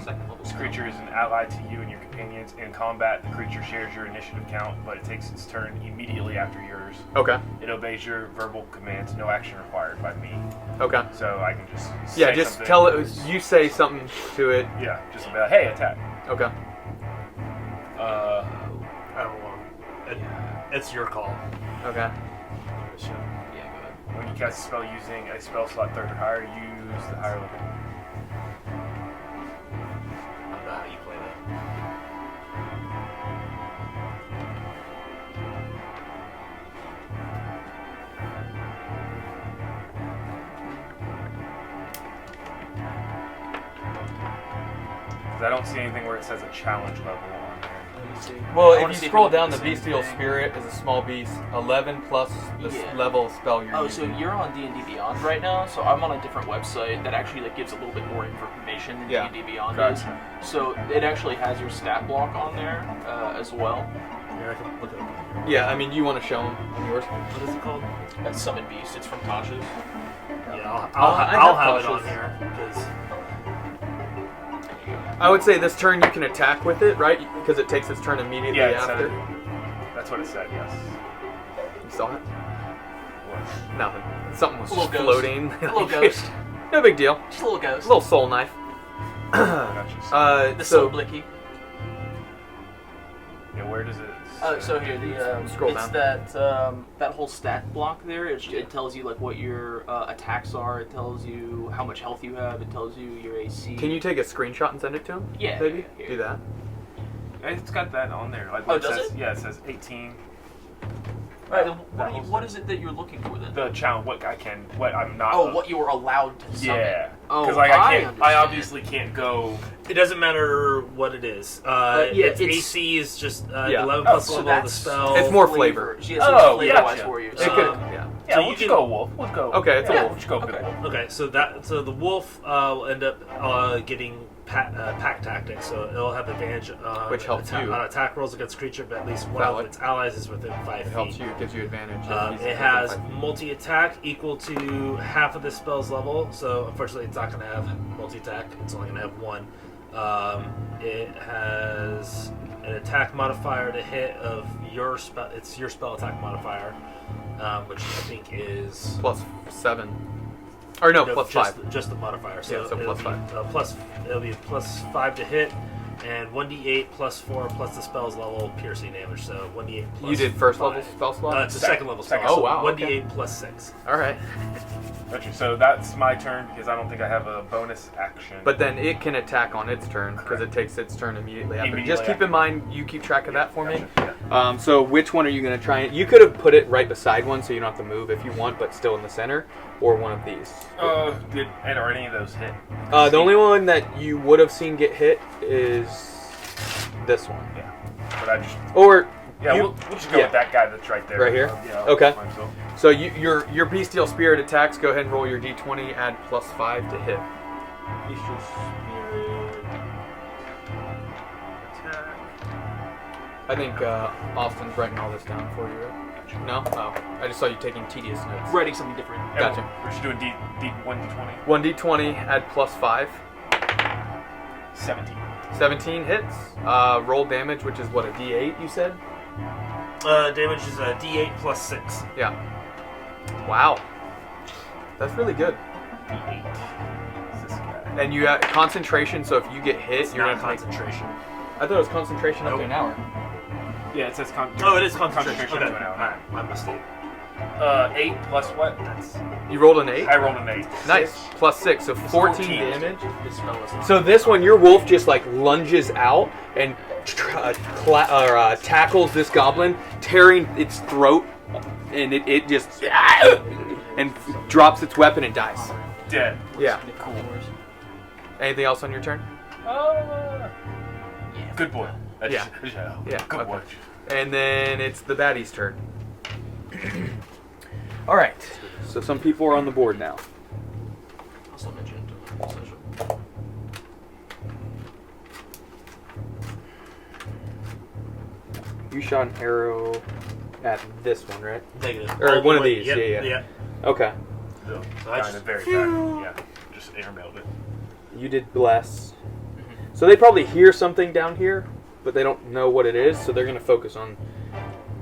Second level This spell. creature is an ally to you and your companions. In combat, the creature shares your initiative count, but it takes its turn immediately after yours. Okay. It obeys your verbal commands. No action required by me. Okay. So I can just Yeah, say just something. tell it. You say something to it. Yeah, just be like, hey, attack. Okay. I don't want. It's your call. Okay. Yeah, go ahead. When you cast a spell using a spell slot 3rd or higher, use the higher level. I don't know how you play that. Because I don't see anything where it says a challenge level on there. Let me see. Well, I if wanna you see scroll look down, at the same Bestial thing. Spirit is a small beast, 11 plus the Yeah. level of spell you're Oh, so using. you're on D&D Beyond right now. So I'm on a different website that actually like gives a little bit more information than Yeah. D&D Beyond Gotcha. is. So it actually has your stat block on there as well. Here, I can look it up. Yeah, I mean, you want to show them on yours? What is it called? That's Summon Beast. It's from Tasha's. Yeah, I I'll have have it on pouches. here because I would say this turn you can attack with it, right? Because it takes its turn immediately Yeah, it after. said, that's what it said, yes. You saw it? What? Nothing. Something was A little just ghost. floating. A little ghost. No big deal. Just a little ghost. A little soul knife. Gotcha. The So Soul Blicky. Yeah, where does it So here the Scroll it's down. that whole stat block there. It tells you like what your attacks are. It tells you how much health you have. It tells you your AC. Can you take a screenshot and send it to him? Yeah, Maybe? yeah. Do that. It's got that on there. Like Oh, what does says, it? Yeah, it says 18. Right. Then That what is it that you're looking for then? The challenge, what I'm not. Oh, what you were allowed to summon. Yeah. Oh, Because like I can't. I understand. obviously can't go. it doesn't matter what it is. Yeah, its it's- AC is just Yeah. 11 Oh, plus so level of the that's spell. It's more flavor. Yes, Oh, flavor wise gotcha. for you. It So, could, Um, yeah. Yeah, So we'll you just can- go wolf. We'll go. Okay, it's a yeah, wolf. We'll just go Okay. big wolf. Okay, so the wolf will end up getting pack tactics, so it'll have advantage Which helps you. on attack rolls against creature, but at least one Valid. of its allies is within 5 It feet. helps you. It gives you advantage. if he's It has within 5 feet. multi-attack equal to half of the spell's level, so unfortunately it's not going to have multi-attack, it's only going to have one. It has an attack modifier to hit of your spell, it's your spell attack modifier, which I think is... Plus 7. Or no, plus 5. Just the modifier. So, Yeah, so it'll plus be, it'll be plus 5 to hit, and 1d8 plus 4 plus the spell's level piercing damage. So 1d8 plus You did first 5. level spell slot? It's a second level spell. Second. Oh, wow, 1d8 okay. plus 6. Alright. Gotcha. So that's my turn because I don't think I have a bonus action. But then it can attack on its turn because it Correct. takes its turn immediately after. Immediately Just keep after. in mind, you keep track of that for me. Gotcha, So which one are you going to try? You could have put it right beside one so you don't have to move if you want, but still in the center, or one of these. Are any of those hit? The only one that you would have seen get hit is this one. Yeah. But I just. Or Yeah, you- we'll just go yeah. with that guy that's right there. Right here? Yeah. Okay. Fine, so. So your bestial spirit attacks. Go ahead and roll your d20. Add plus 5 to hit. Bestial Spirit. Attack. I think Austin's writing all this down for you. Right? No? Oh, I just saw you taking tedious notes. writing something different. Yeah, Gotcha. We're just doing D1d20. 1d20. Add plus 5. 17. 17 hits. Roll damage, which is what, a d8 you said? Damage is a d8 plus 6. Yeah. Wow. That's really good. D8. Is this guy? And you got concentration, so if you get hit, It's you're not gonna take. concentration. I thought it was concentration up to Nope. an hour. Yeah, it says Oh, it is concentration. Concentration Okay. to an hour. Alright, my mistake. 8 plus what? That's You rolled an 8? I rolled an 8. Nice. Plus 6, so 14 damage. This spell is So this one, your wolf just like lunges out and tackles this goblin, tearing its throat, and it just and drops its weapon and dies. Dead. Yeah. cool. Anything else on your turn? Good boy. Yeah. Yeah, Good okay. boy. And then it's the baddie's turn. All right. So some people are on the board now. Also mentioned in the session. You shot an arrow at this one, right? negative. Or All the one of way- these, Yep, yeah. Okay. So I I just- very back. Yeah. Just airmailed it. You did bless. So they probably hear something down here, but they don't know what it is, so they're going to focus on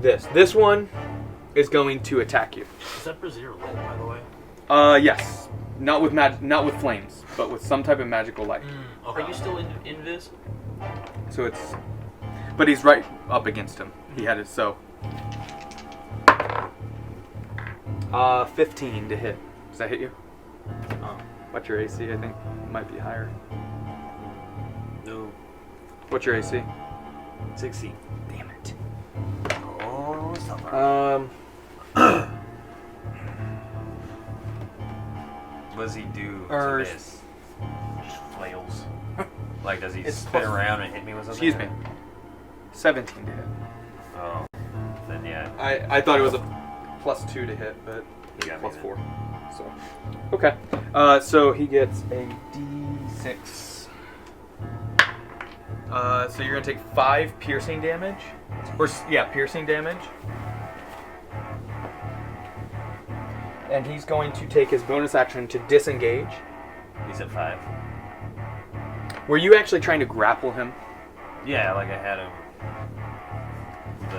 this. This one is going to attack you. Is that Brazier light, by the way? Yes. Not with not with flames, but with some type of magical light. Okay. Are you still in Invis? So it's but he's right up against him. He had it so 15 to hit. Does that hit you? What's your AC? I think it might be higher. No. What's your AC? 16. Damn it. Oh, stop. What does he do to this? Just flails. Like, does he It's spin plus- around and hit me with something? Excuse me. 17 to hit. Oh. Then yeah. I thought it was a +2 to hit, but You got me +4. So, okay. So he gets a D6. So you're gonna take 5 piercing damage, piercing damage. And he's going to take his bonus action to disengage. He's at 5. Were you actually trying to grapple him? Yeah, like I had him.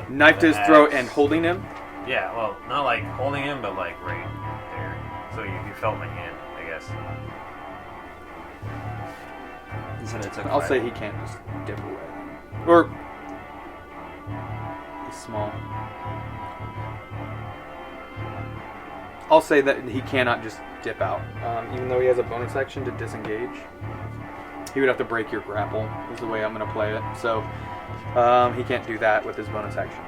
Knife to his axe. throat and holding him? Yeah, well, not like holding him, but like right there. So you felt my hand, I guess. He said it took I'll 5. say he can't just dip away. Or he's small. I'll say that he cannot just dip out. Even though he has a bonus action to disengage. He would have to break your grapple, is the way I'm going to play it. So he can't do that with his bonus action.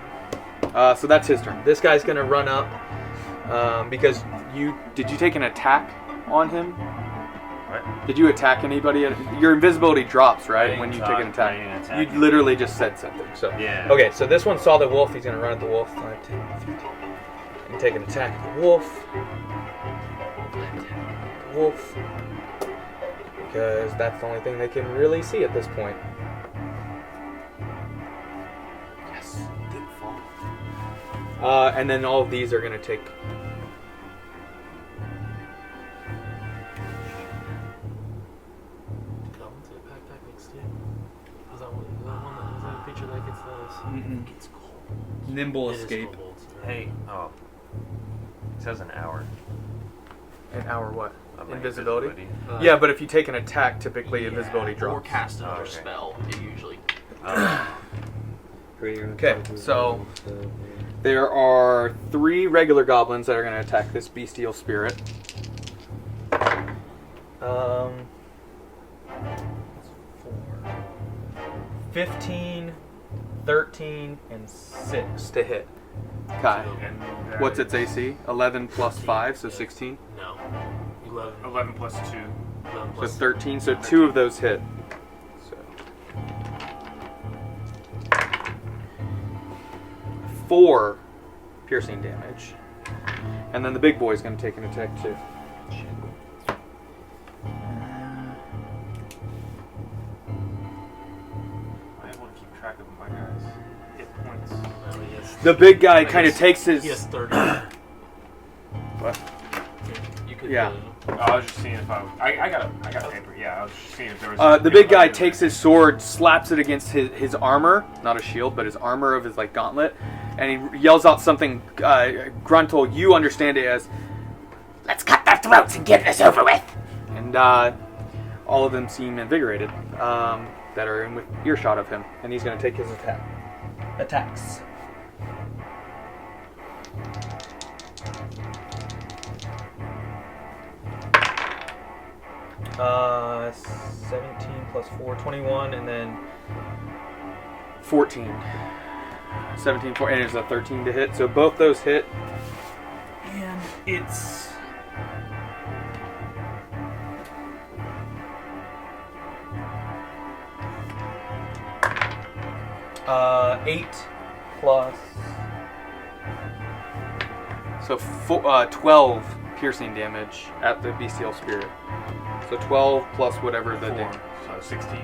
So that's his turn. This guy's going to run up because did you take an attack on him? What? Did you attack anybody? Your invisibility drops, I right, didn't when you talk, take an I attack. didn't attack You him. literally just said something. So Yeah. Okay, so this one saw the wolf. He's going to run at the wolf. 5, 10, 15. And take an attack at the wolf. Wolf. Because that's the only thing they can really see at this point. Yes, didn't fall. And then all of these are going to take. Goblins get pack tactics too. Was that one that creature that gets those? It's cold. Nimble It is escape. kobolds. Hey, oh. It says an hour. An hour what? of my Invisibility? Yeah, but if you take an attack, typically invisibility Or drops. cast another okay. spell, it usually. Okay, so there are 3 regular goblins that are going to attack this bestial spirit. 15, 13, and 6 to hit. Kai, And what's its AC? 11 plus 5, so 16. No. 11. 11 plus 2. 11 So plus 13, so 2 of those hit. So 4 piercing damage. And then the big boy's going to take an attack too. I want to keep track of my guys' hit points. No, he has, The big guy kind of takes his... he has 30. What? You could, Yeah. I was just seeing if I got paper. Yeah, I was just seeing if there was. The big guy takes his sword, slaps it against his armor, not a shield, but his armor of his like gauntlet, and he yells out something. Gruntle, you understand it as, Let's cut their throats and get this over with. and all of them seem invigorated that are in with earshot of him, and he's going to take his attacks. 17 plus 4, 21, and then 14. 17, 4, and it's a 13 to hit, so both those hit. And it's... 8 plus... So 12 piercing damage at the bestial spirit. So 12 plus whatever the 4, damage. so 16.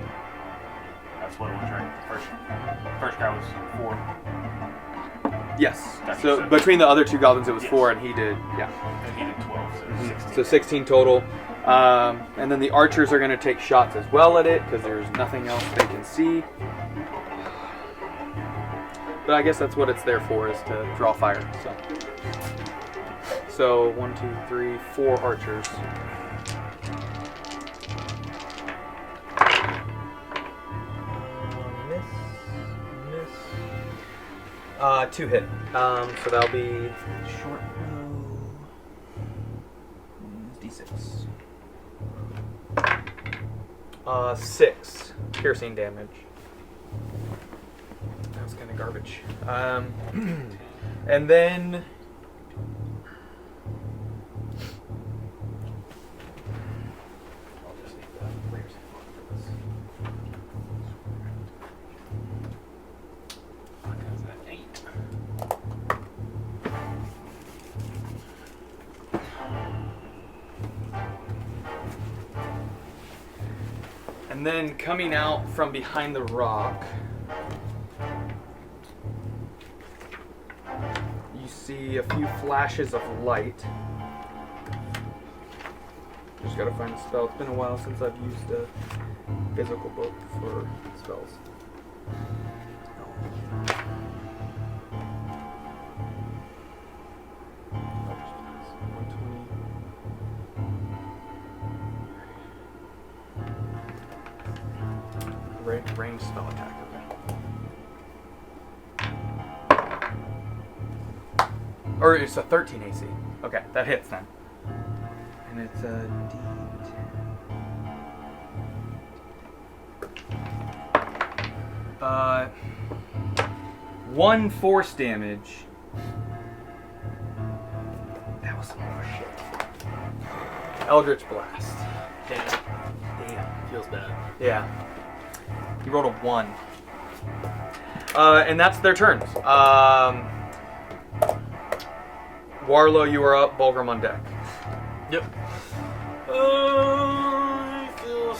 That's what it was, right? First guy was 4, Yes. That So makes sense. between the other 2 goblins, it was Yes. 4, and he did, yeah. and he did 12, so 16. So 16 total. And then the archers are going to take shots as well at it, because there's nothing else they can see. But I guess that's what it's there for, is to draw fire. So 1, 2, 3, 4 archers. Miss. 2 hit. So that'll be short bow. D6. 6 piercing damage. That was kind of garbage. And then I'll just need the player's handbook for this. What is that? 8. And then coming out from behind the rock, you see a few flashes of light. Just gotta find a spell. It's been a while since I've used a physical book for spells. Range spell attack, okay. Or it's a 13 AC. Okay, that hits then. And it's a D10. 1 force damage. That was some more shit. Eldritch Blast. Damn. Feels bad. Yeah. He rolled a 1. And that's their turns. Warlow, you are up. Bulgrim on deck. Yep. I feel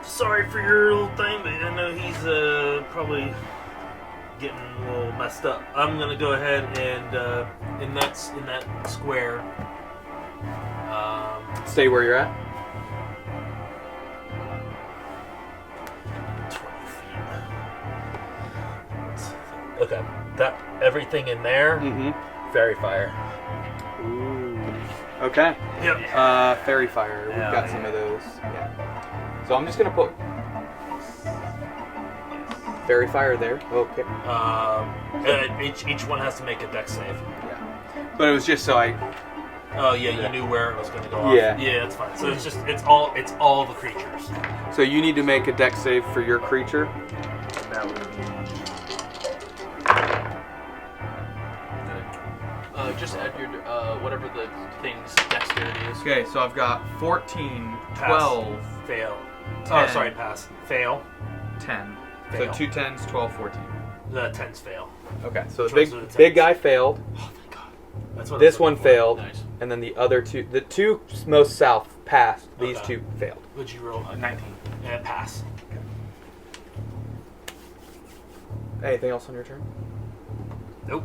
sorry for your little thing, but I know he's probably getting a little messed up. I'm gonna go ahead and in that square. Stay where you're at. 20 feet. Okay, that everything in there. Mm-hmm. Fairy fire. Ooh. Okay. Yep. Fairy fire. We've got some of those. Yeah. So I'm just gonna put fairy fire there. Okay. Each one has to make a dex save. Yeah. But it was just so I. Oh yeah, you knew where it was going to go off. Yeah. Yeah, that's fine. So it's all the creatures. So you need to make a dex save for your creature. That would be. Just add your whatever the thing's dexterity is. Okay, so I've got 14, Pass. 12, Fail. 10. Oh, sorry, pass. Fail. 10. Fail. So 2 10s, 12, 14. The 10s fail. Okay, so the Which ones are the big 10s? guy failed. Oh my god. That's what This one failed, Nice. and then the other two, the two most south passed. These Okay. two failed. Would you roll? 19. Yeah, pass. Anything else on your turn? Nope.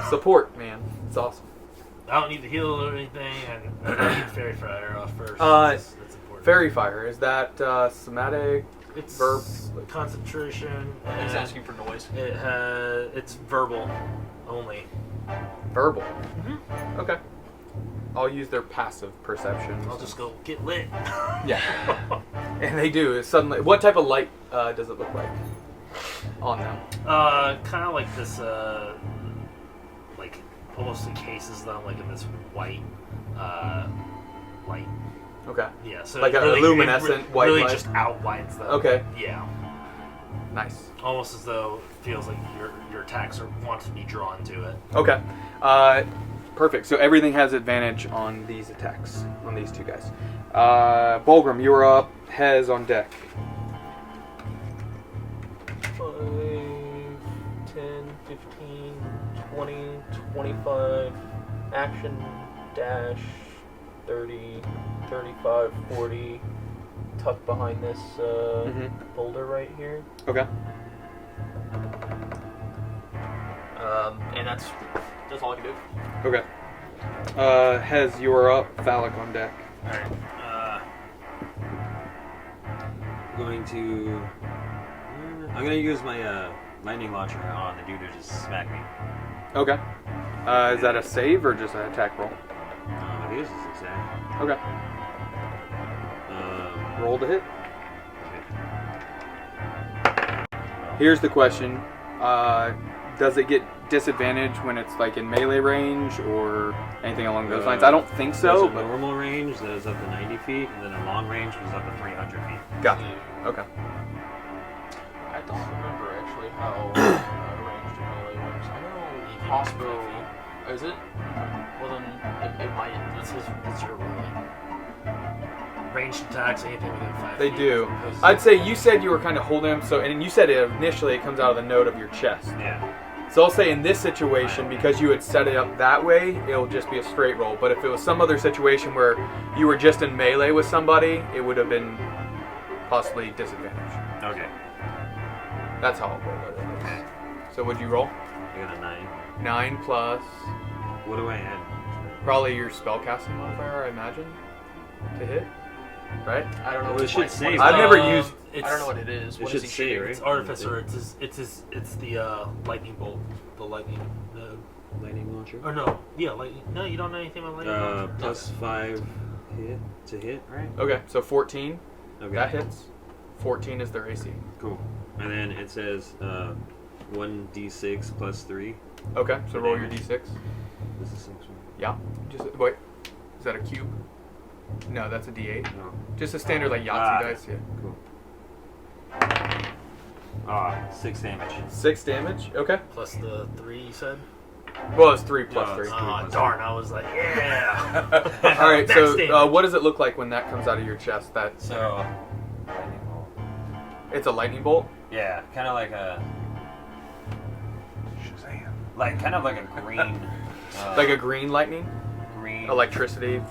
Support, man. It's awesome. I don't need to heal or anything, and I need fairy fire off first. That's important. Fairy fire, is that somatic? It's verb? concentration. It's and asking for noise. It's verbal only. Verbal. Mm-hmm. Okay. I'll use their passive perception. I'll just go get lit. Yeah. And they do. It's suddenly. What type of light does it look like on them? Kind of like this, like almost encases them like in this white light. Okay. Yeah, so Like it a luminescent it white really light? just outlines them. Okay. Yeah. Nice. Almost as though it feels like your attacks want to be drawn to it. Okay. Perfect. So everything has advantage on these attacks, on these two guys. Bulgrim, you are up. Hez on deck. 5, 10, 15, 20, 25, action, dash, 30, 35, 40, tucked behind this boulder right here. Okay. And that's all I can do. Okay. Hez, you are up. Phallic on deck. Alright. I'm going to use my lightning launcher on the dude who just smacked me. Okay. Is that a save or just an attack roll? I think this is exact. Okay. Roll to hit. Okay. Here's the question. Does it get disadvantage when it's like in melee range or anything along those lines? I don't think so. There's a normal range that is up to 90 feet, and then a long range was up to 300 feet. Gotcha. Okay. I don't remember actually how ranged and melee works. I know crossbow. Is it? Well then, it might. It's your ruling. Ranged attacks, anything within 5 They feet. do. I'd say you said you were kind of holding him, so and you said initially it comes out of the node of your chest. Yeah. So I'll say in this situation, because you had set it up that way, it'll just be a straight roll. But if it was some other situation where you were just in melee with somebody, it would have been possibly disadvantage. Okay. That's how I'll roll it. Okay. So would you roll? I got a 9. 9 plus What do I add? probably your spellcasting modifier, I imagine, to hit, right? I don't know. Well, it should say. I've never used. I don't know what it is. It What should is he say, shooting? right? It's Artificer. It's the lightning bolt. The lightning. Lightning launcher. Or no. Yeah, lightning. No, you don't know anything about lightning launcher. Plus 5 hit to hit, right? Okay, so 14. Okay. That hits. 14 is their AC. Cool. And then it says 1d6 plus 3. Okay, so roll your d6. This is 6 one. Yeah. Just wait. Is that a cube? No, that's a d8. No. Just a standard like Yahtzee Ah. dice. Yeah. Cool. 6 damage. 6 damage. Okay. Plus the 3 you said? Well, it's 3 plus No, 3. it's Oh, plus darn. I was like, yeah. All right. Max So damage. what does it look like when that comes out of your chest? That So, lightning bolt. it's a lightning bolt. Yeah, kind of like a. Shazam. Like, kind of like a green. Like a green lightning, green. electricity.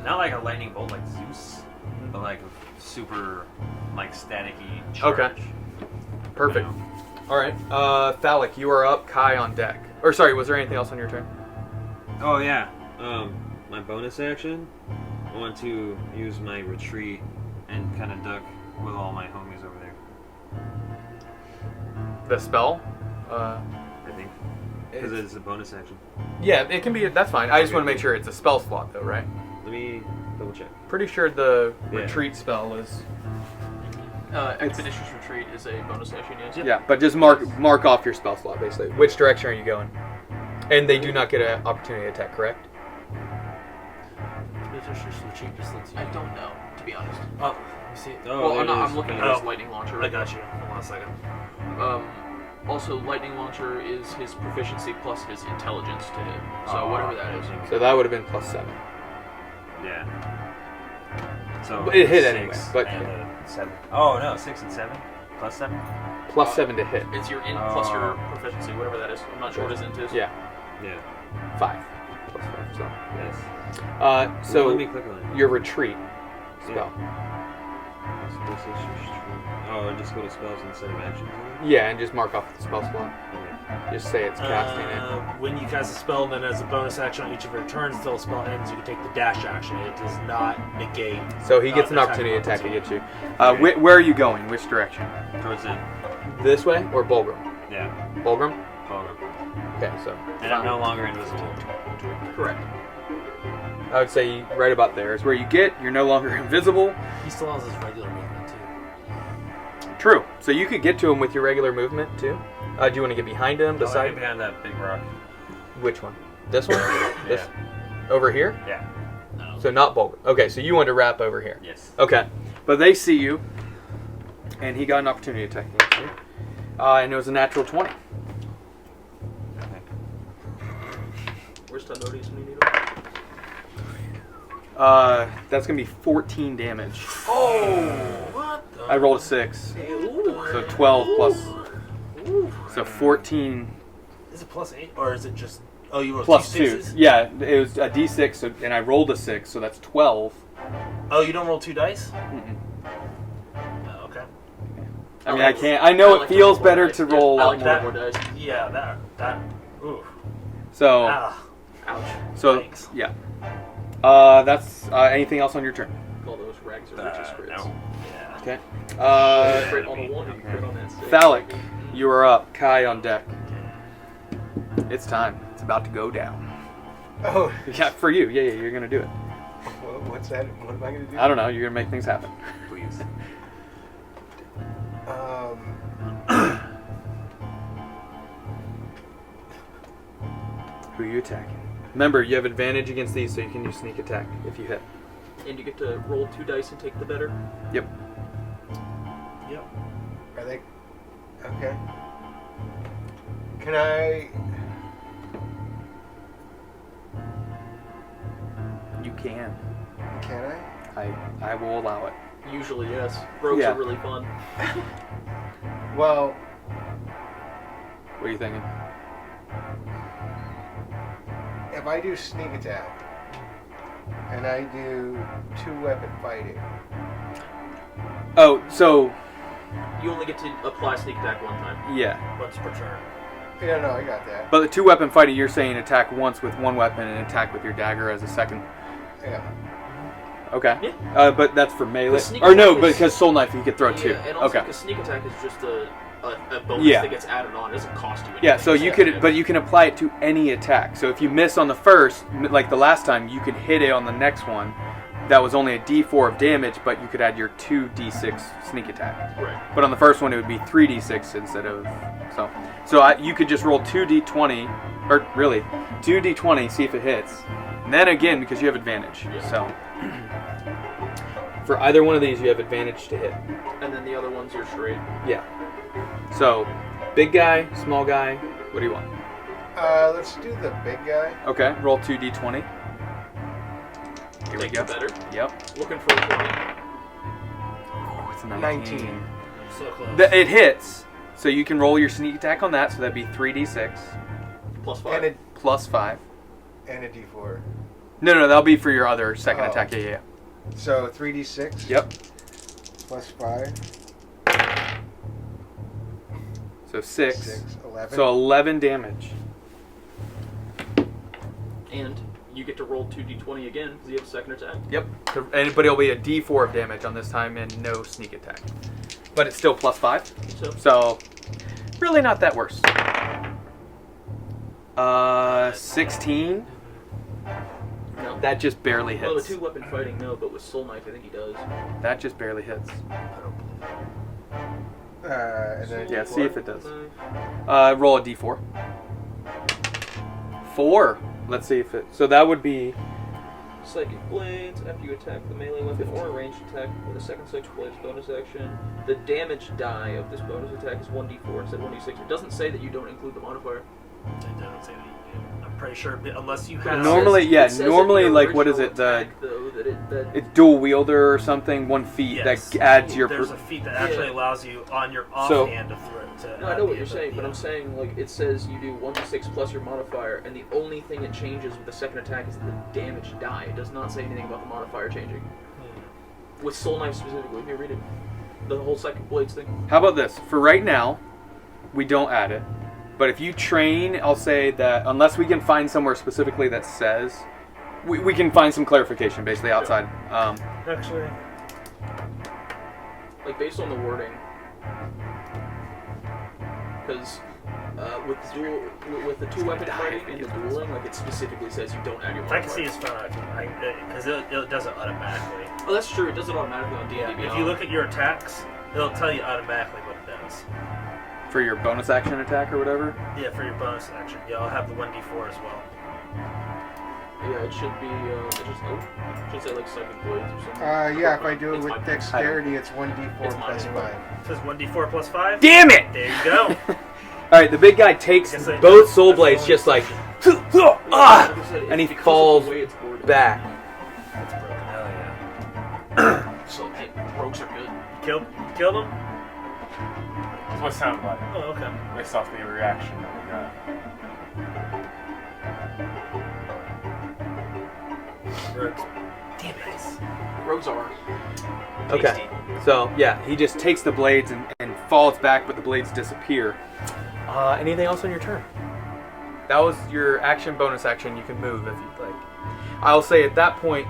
Not like a lightning bolt like Zeus, but like a super, like staticky Okay. charge. Perfect. You know? All right. Thalic, you are up. Kai on deck. Or sorry, was there anything else on your turn? Oh yeah. My bonus action, I want to use my retreat and kind of duck with all my homies over there. The spell. I think because it's a bonus action. Yeah, it can be. That's fine. I just want to make sure it's a spell slot, though, right? Let me double check. Pretty sure the Yeah. retreat spell is. Expeditious Retreat is a bonus action, yes. Yeah, but just mark off your spell slot basically. Which direction are you going? And they do not get an opportunity to attack, correct? I don't know, to be honest. Oh, let me see. Oh, Well, there it I'm is. looking at his lightning launcher. I got you. Hold on a second. Also, lightning launcher is his proficiency plus his intelligence to hit. So whatever that is. So that would have been +7. Yeah. So It hit 6 anyway, but- and a 7. Oh no, 6 and 7 plus 7. +7 to hit. It's your int plus your proficiency, whatever that is. I'm not sure what his int is. Yeah, Yeah. 5 +5. So, Yes. so let me click on it. your retreat spell. Oh, and just go to spells instead of actions. Yeah, and just mark off the spell slot. Okay. Just say it's casting it. When you cast a spell, then as a bonus action on each of your turns until the spell ends, you can take the dash action. It does not negate. So he gets an opportunity to attack against you. Where are you going? Which direction? Towards it. This way or Bulgrim? Yeah. Bulgrim? Forward. Okay, so And I'm no longer invisible. Correct. I would say right about there is where you get. You're no longer invisible. He still has his regular movement too. True. So you could get to him with your regular movement too. Do you want to get behind him? Oh, Beside? right behind that big rock. Which one? This one? This? Yeah. Over here? Yeah. So not Bulgrim. Okay, so you want to wrap over here. Yes. Okay, but they see you, and he got an opportunity to attack against you, and it was a natural 20. Okay. Where's Tododius when you need him? That's gonna be 14 damage. Oh! What? I rolled a 6, so 12 plus. So 14 Is it +8 or is it just? Oh, you rolled plus 2 2. sixes? Yeah, it was a d6, so, and I rolled a 6, so that's 12. Oh, you don't roll 2 dice? Mm-mm. Oh, okay. I mean, I can't. I know I it like to feels roll better dice. to roll a I lot like to more. roll more dice. Yeah, that. Ooh. So, Ah. Ouch. so Thanks. yeah. That's anything else on your turn? All those rags are riches crits. No. Yeah. Okay. Crit on the one, you crit on that 6. Thalic, you are up. Kai on deck. It's time. It's about to go down. Oh, Yeah, for you. Yeah, you're gonna do it. what's that? What am I going to do? I don't know. You're gonna make things happen. Please. Who are you attacking? Remember, you have advantage against these, so you can use sneak attack if you hit. And you get to roll 2 dice and take the better. Yep. Yep. Are they... Okay. Can I... You can. Can I? I will allow it. Usually, yes. Rogues Yeah. are really fun. Well, What are you thinking? if I do sneak attack, and I do 2-weapon fighting, Oh, so You only get to apply sneak attack 1 time. yeah. Once per turn. yeah, no, I got that. But the 2-weapon fighting, you're saying attack once with 1 weapon and attack with your dagger as a second. Yeah. Okay. Yeah. But that's for melee. The sneak Or no, attack is- because soul knife you could throw 2. Yeah, and also Okay. because sneak attack is just a bonus Yeah. that gets added on. It doesn't cost you anything. Yeah, so you could, but you can apply it to any attack. So if you miss on the first, like the last time, you could hit it on the next one. That was only a D4 of damage, but you could add your 2d6 sneak attack. Right. But on the first one, it would be 3d6 instead of so. You could just roll 2d20, or really 2d20, see if it hits, and then again because you have advantage. Yeah. So for either one of these, you have advantage to hit. And then the other ones are straight. Yeah. So big guy, small guy. What do you want? Let's do the big guy. Okay, roll 2d20. Here we Take go. the better. Yep. Looking for a 20. Oh, it's a 19. So close. It hits. So you can roll your sneak attack on that, so that'd be 3d6 Plus 5. And plus 5. a D4. No, that'll be for your other second Oh. attack. Yeah. So 3d6. Yep. Plus 5. So 6. 6. 11. So 11 damage. And you get to roll 2d20 again because you have a second attack. Yep. But it'll be a d4 of damage on this time and no sneak attack. But it's still plus 5. So really not that worse. 16. No. That just barely Well, the hits. 2-weapon fighting, no, but with soul knife, I think he does. That just barely hits. And then Yeah, see if it does. Knife. Roll a d4. 4. Let's see if it. So that would be. Psychic Blades, after you attack the melee weapon or a ranged attack with a second Psychic Blades bonus action, the damage die of this bonus attack is 1d4 instead of 1d6. It doesn't say that you don't include the modifier. It doesn't say that you do. I'm pretty sure, unless you have... Normally, It says in normally, your like, what is original it? The attack, though, that it's dual wielder or something. 1 feat Yes. that adds your. There's a feat that actually Yeah. allows you on your So- offhand to throw it. No, I know what you're saying, but I'm saying, like, it says you do 1d6 plus your modifier, and the only thing it changes with the second attack is the damage die. It does not say anything about the modifier changing. With Soul Knife specifically, if you read it, the whole Psychic Blades thing. How about this? For right now, we don't add it. But if you train, I'll say that unless we can find somewhere specifically that says, we can find some clarification basically outside. Actually... Like, based on the wording, because with the 2-weapon fighting and the dueling, like, it specifically says you don't add your If modifier. I can see his phone, because it does it automatically. Oh, that's true. It does it automatically on D&D Yeah, Beyond. if you look at your attacks, it'll tell you automatically what it does. For your bonus action attack or whatever. Yeah, for your bonus action. Yeah, I'll have the 1d4 as well. Yeah, it should be, it should say, like, Psychic Blades or something. yeah, if I do it It's with my- dexterity, it's 1d4 It's plus mine. 5. It says 1d4 plus 5. Damn it! There you go. All right, the big guy takes Guess I- both soul that's the blades, only just like, Like I said, and he because of falls the way it's worded. back. That's broken. Hell yeah. So, hey, rogues are good. Killed him? That's what it sounded like, Oh, okay. based off the reaction that we got. Rogues. Damn it. Rogues are Okay. tasty. So yeah, he just takes the blades and falls back, but the blades disappear. Anything else on your turn? That was your action, bonus action. You can move if you'd like. I'll say at that point,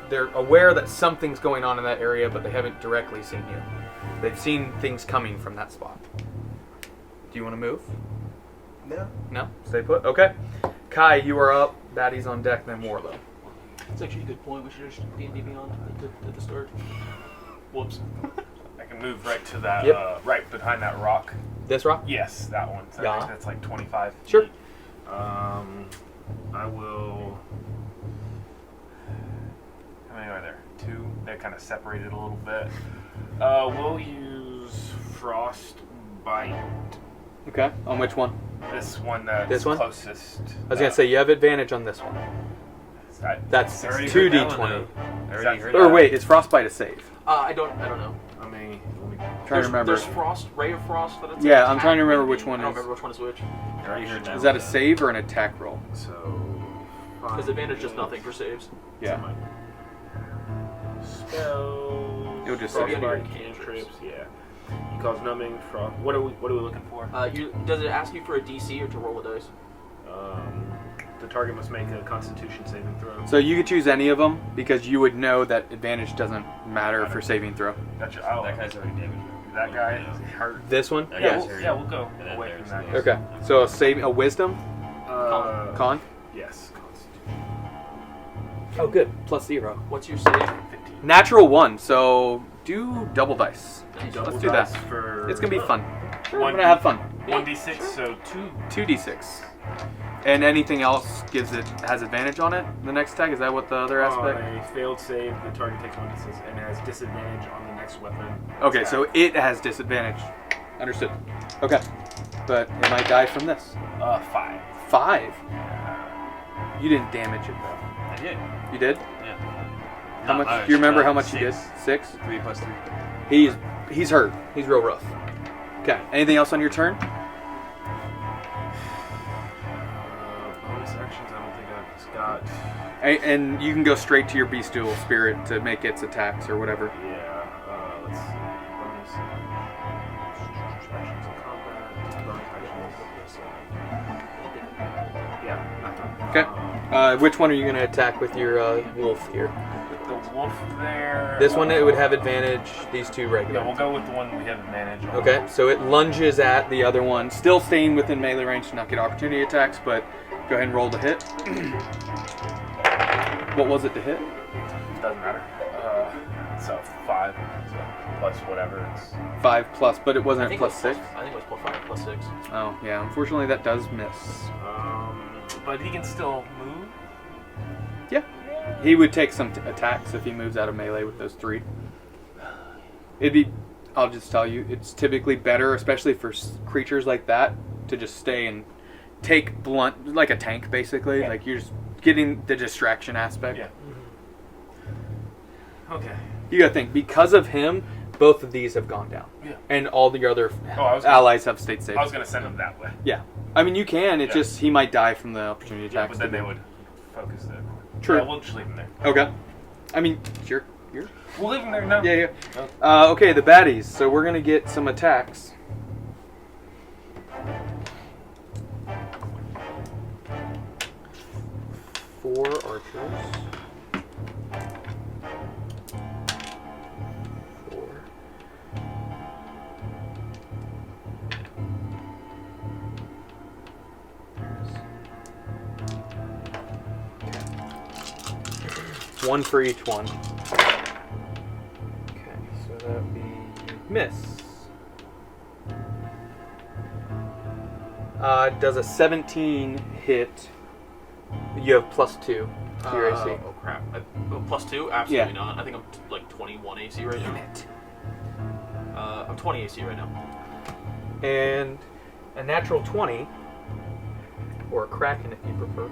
they're aware that something's going on in that area, but they haven't directly seen you. They've seen things coming from that spot. Do you want to move? No. No? Stay put? Okay. Kai, you are up. Batty's on deck, then Warlow. That's actually a good point. We should just D&D Beyond at the start. Whoops. I can move right to that, Yep. right behind that rock. This rock? Yes, that one. Yeah. That's like 25. Sure. I will. How many are there? 2. They're kind of separated a little bit. We'll use Frostbite. Okay. On which one? This one that's This one? closest. I was gonna say you have advantage on this one. That's I already heard that one, 2d20. I already heard Or that. wait, is frostbite a save? I don't know. Let me Trying to remember. There's Frost, Ray of Frost. That it's Yeah, an I'm trying to attack, remember maybe. which one I don't is. remember which one is which. I already heard that Is that one. a save or an attack roll? So. Because advantage does nothing for saves. Yeah. Spells. It'll just say Frostbite, cantrips. cantrips. Yeah. You cause numbing. Frost. What are we looking for? Does it ask you for a DC or to roll a dice? The target must make a Constitution saving throw. So you could choose any of them because you would know that advantage doesn't matter for saving throw. Gotcha. Oh, That guy's already damaged. that guy is hurt. This one? That Yeah, guy's hurt. we'll go And then away there's from that. the- Okay. So a wisdom? Con? Yes. Constitution. Oh, good. +0. What's your save? 15. Natural 1, so do double dice. Double Let's do that. dice For It's gonna be fun. We're One- gonna have fun. 1d6, so 2. 2d6. And anything else has advantage on it? The next attack? Is that what the other aspect? On a failed save, the target takes 1d6 and has disadvantage on the next weapon. Okay, attack. so it has disadvantage. Understood. Okay. But it might die from this. 5. 5. You didn't damage it though. I did. You did? Yeah. How Not much? much, Do you remember not how much you did? 6. 6. 3 plus 3. He's hurt. He's real rough. Okay. Anything else on your turn? Bonus actions, I don't think I've got. And you can go straight to your bestial spirit to make its attacks or whatever. Yeah, let's see. Bonus actions in combat. Bonus actions. Yeah, nothing. Okay. Which one are you going to attack with your wolf here? The wolf there. This one, it would have advantage. These two regular. Yeah, we'll go with the one we have advantage on. Okay, so it lunges at the other one, still staying within melee range to not get opportunity attacks, but go ahead and roll to hit. What was it to hit? Doesn't matter. So 5. So plus whatever. It's 5 plus, but it I wasn't think plus it was 6. I think it was +5, +6. Oh, yeah, unfortunately that does miss. but he can still move. Yeah. He would take some attacks if he moves out of melee with those 3. I'll just tell you, it's typically better, especially for creatures like that, to just stay and take blunt, like a tank basically. Yeah. Like you're just getting the distraction aspect. Yeah. Okay. You gotta think, because of him, both of these have gone down. Yeah. And all the other I was allies have stayed safe. I was gonna send him that way. Yeah. I mean, you can, it's Yeah. just he might die from the opportunity Yeah, attacks. but then they would focus it. True. Yeah, we'll just leave him there. Okay. I mean, you're We'll leave him there now. yeah. Okay, the baddies. So we're gonna get some attacks. Four archers. 4. One for each one. Okay, so that would be miss. Does a 17 hit? You have +2 to your AC. Oh crap! +2? Absolutely not. I think I'm like 21 AC right now. I'm 20 AC right now. And a natural 20, or a Kraken if you prefer,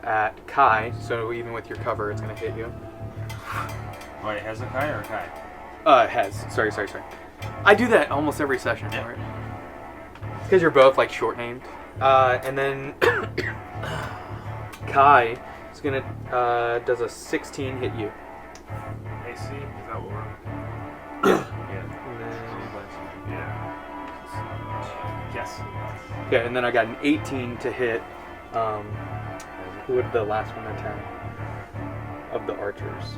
at Kai, so even with your cover, it's going to hit you. Wait, has a Kai or a Kai? Hez. Sorry. I do that almost every session, Yeah. right? Because you're both, like, short-named. And then Kai is going to, does a 16 hit you. AC? Is that what we're... Yeah. Yeah. Yes. Yeah, and then I got an 18 to hit. Who would the last one attack? Of the archers.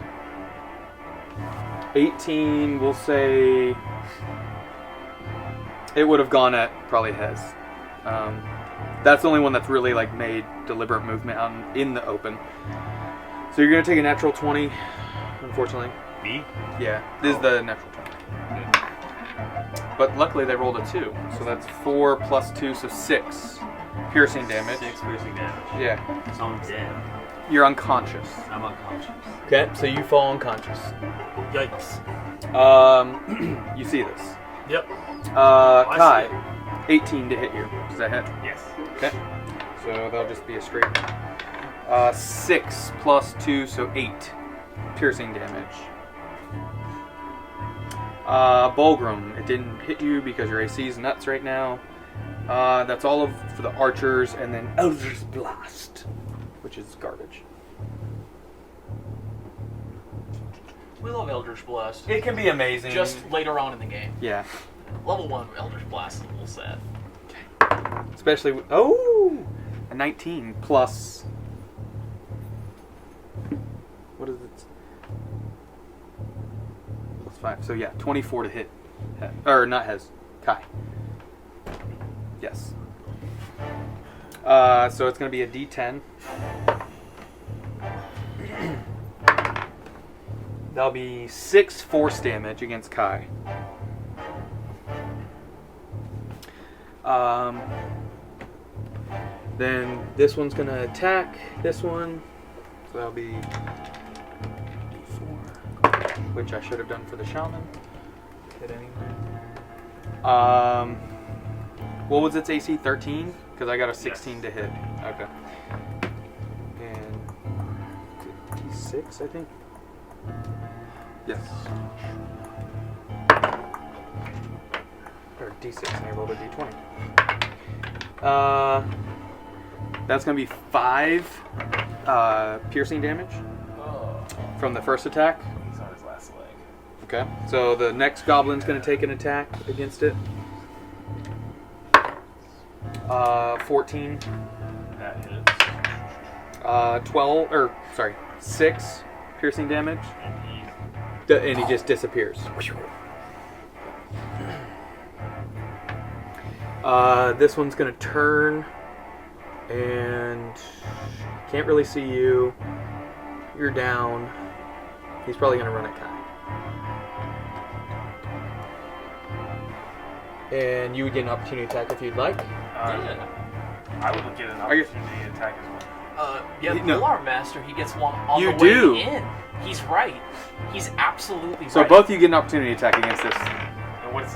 18, we'll say... It would have gone at probably Hez. That's the only one that's really like made deliberate movement out in the open. So you're going to take a natural 20, unfortunately. Me? Yeah, this is the natural 20. But luckily they rolled a 2, so that's 4 plus 2, so 6. piercing damage. 6 piercing damage. Yeah. So I'm dead. You're unconscious. I'm unconscious. Okay, so you fall unconscious. Yikes. You see this. Yep. Kai, 18 to hit you. Does that hit? Yes. Okay. So that'll just be a straight. 6 plus 2, so 8 piercing damage. Bulgrim, it didn't hit you because your AC is nuts right now. That's all for the archers, and then Eldritch Blast, which is garbage. We love Eldritch Blast. It can be amazing. Just later on in the game. Yeah. Level 1 Eldritch Blast is a little sad. Especially with, a 19 plus. What is it? Plus 5. So yeah, 24 to hit. Or not Hez. Kai. Yes. So it's going to be a D10. That'll be 6 force damage against Kai. Then this one's going to attack this one. So that'll be D4, which I should have done for the shaman. Hit anyway. What was its AC? 13? Because I got a 16 to hit. Okay. And D6, I think. Yes. Or D6, and I rolled a D20. That's going to be 5 piercing damage from the first attack. He's on his last leg. Okay. So the next goblin's going to take an attack against it. 14. That hits. 6 piercing damage. And he just disappears. This one's going to turn and can't really see you. You're down. He's probably going to run at Kai. And you would get an opportunity attack if you'd like. I would get an opportunity attack as well. The Alarm Master, he gets one on You the do. way in. He's right. He's absolutely So right. both of you get an opportunity attack against this. And what's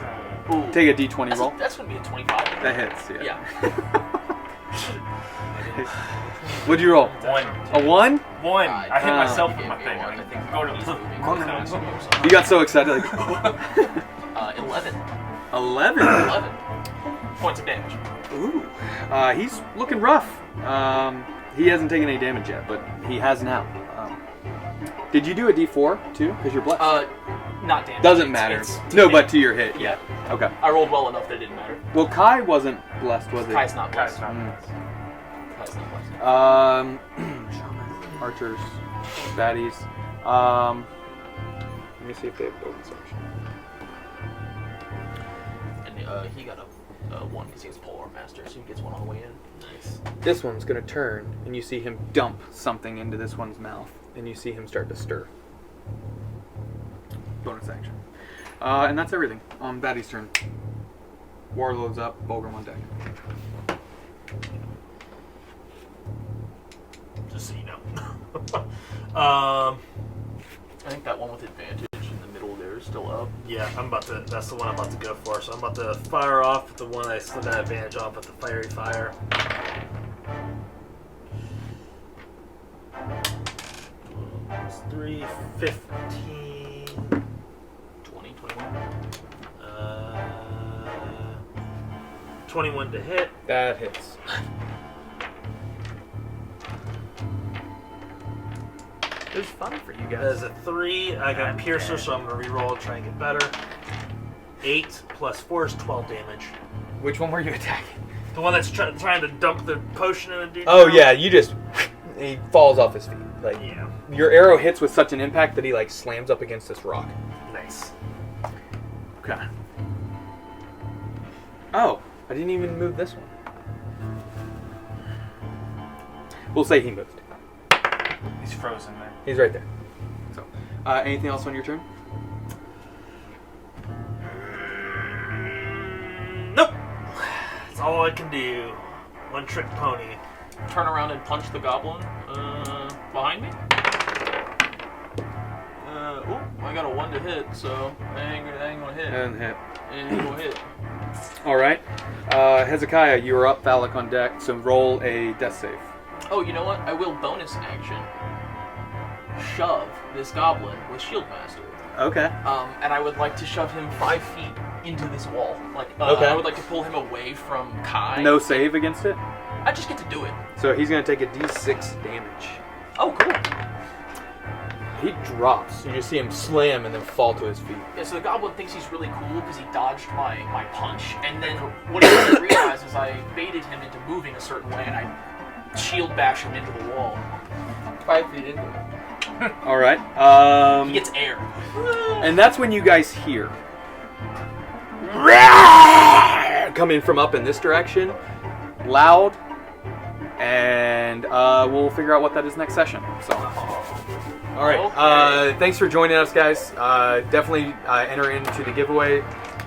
Ooh. Take a D20 roll. That's going to be a 25. That hits, yeah. Yeah. What'd you roll? 1. A 1? 1. I hit myself He with my gave me thing. a 1. I think Go to he's moving. 11. You got so excited. Like, 11. 11. 11 points of damage. Ooh. He's looking rough. He hasn't taken any damage yet, but he has now. Did you do a D4 too? Because you're blessed. Not damage. Doesn't matter. No, but to your hit. Yeah. Okay. I rolled well enough that it didn't matter. Well, Kai wasn't blessed, was he? Kai's not blessed. Guys, not Kai's not blessed. Archers, baddies. Let me see if they have bonus action. And he got a 1 because he's Polar Master, so he gets 1 on the way in. Nice. This one's gonna turn, and you see him dump something into this one's mouth, and you see him start to stir. Bonus action. And that's everything. Baddie's turn. Warlord's up. Bulgrim on deck. Just so you know. I think that one with advantage in the middle there is still up. Yeah, that's the one I'm about to go for. So I'm about to fire off the one I still got advantage on, but the fiery fire. It's 3, 15. 20, 21. 21 to hit. That hits. It was fun for you That guys. is a 3. I got Piercer, so I'm going to reroll and try and get better. 8 plus 4 is 12 damage. Which one were you attacking? The one that's trying to dump the potion in a dude. Oh yeah, you just he falls off his feet. Like Yeah. your arrow hits with such an impact that he like slams up against this rock. Nice. Okay. Oh, I didn't even move this one. We'll say he moved. He's frozen there. He's right there. So, anything else on your turn? Nope. That's all I can do. One-trick pony. Turn around and punch the goblin behind me. I got a 1 to hit, so I ain't gonna hit. And hit. Ain't gonna hit. All right. Hezekiah, you are up. Phallic on deck. So roll a death save. Oh, you know what? I will bonus action shove this goblin with Shield Master. Okay. And I would like to shove him 5 feet into this wall. Like, Okay. I would like to pull him away from Kai. No save against it. I just get to do it. So he's going to take a d6 damage. Oh, cool. He drops. You just see him slam and then fall to his feet. Yeah, so the goblin thinks he's really cool because he dodged my punch, and then what he doesn't realize is I baited him into moving a certain way, and I shield bash him into the wall. 5 feet into it. All right. He gets air. And that's when you guys hear coming from up in this direction, loud, and we'll figure out what that is next session. So, all right. Okay. Thanks for joining us, guys. Definitely enter into the giveaway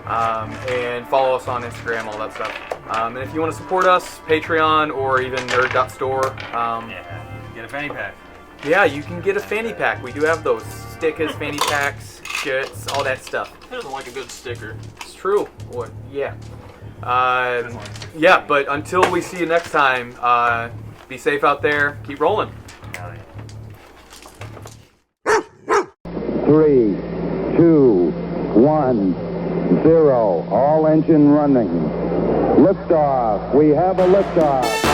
and follow us on Instagram, all that stuff. And if you want to support us, Patreon or even Nerd.store. Get a fanny pack. Yeah, you can get a fanny pack. We do have those stickers, fanny packs, shirts, all that stuff. He doesn't like a good sticker. It's true. What? Yeah. Yeah, but until we see you next time, be safe out there. Keep rolling. 3, 2, 1, 0. All engine running. Liftoff. We have a liftoff.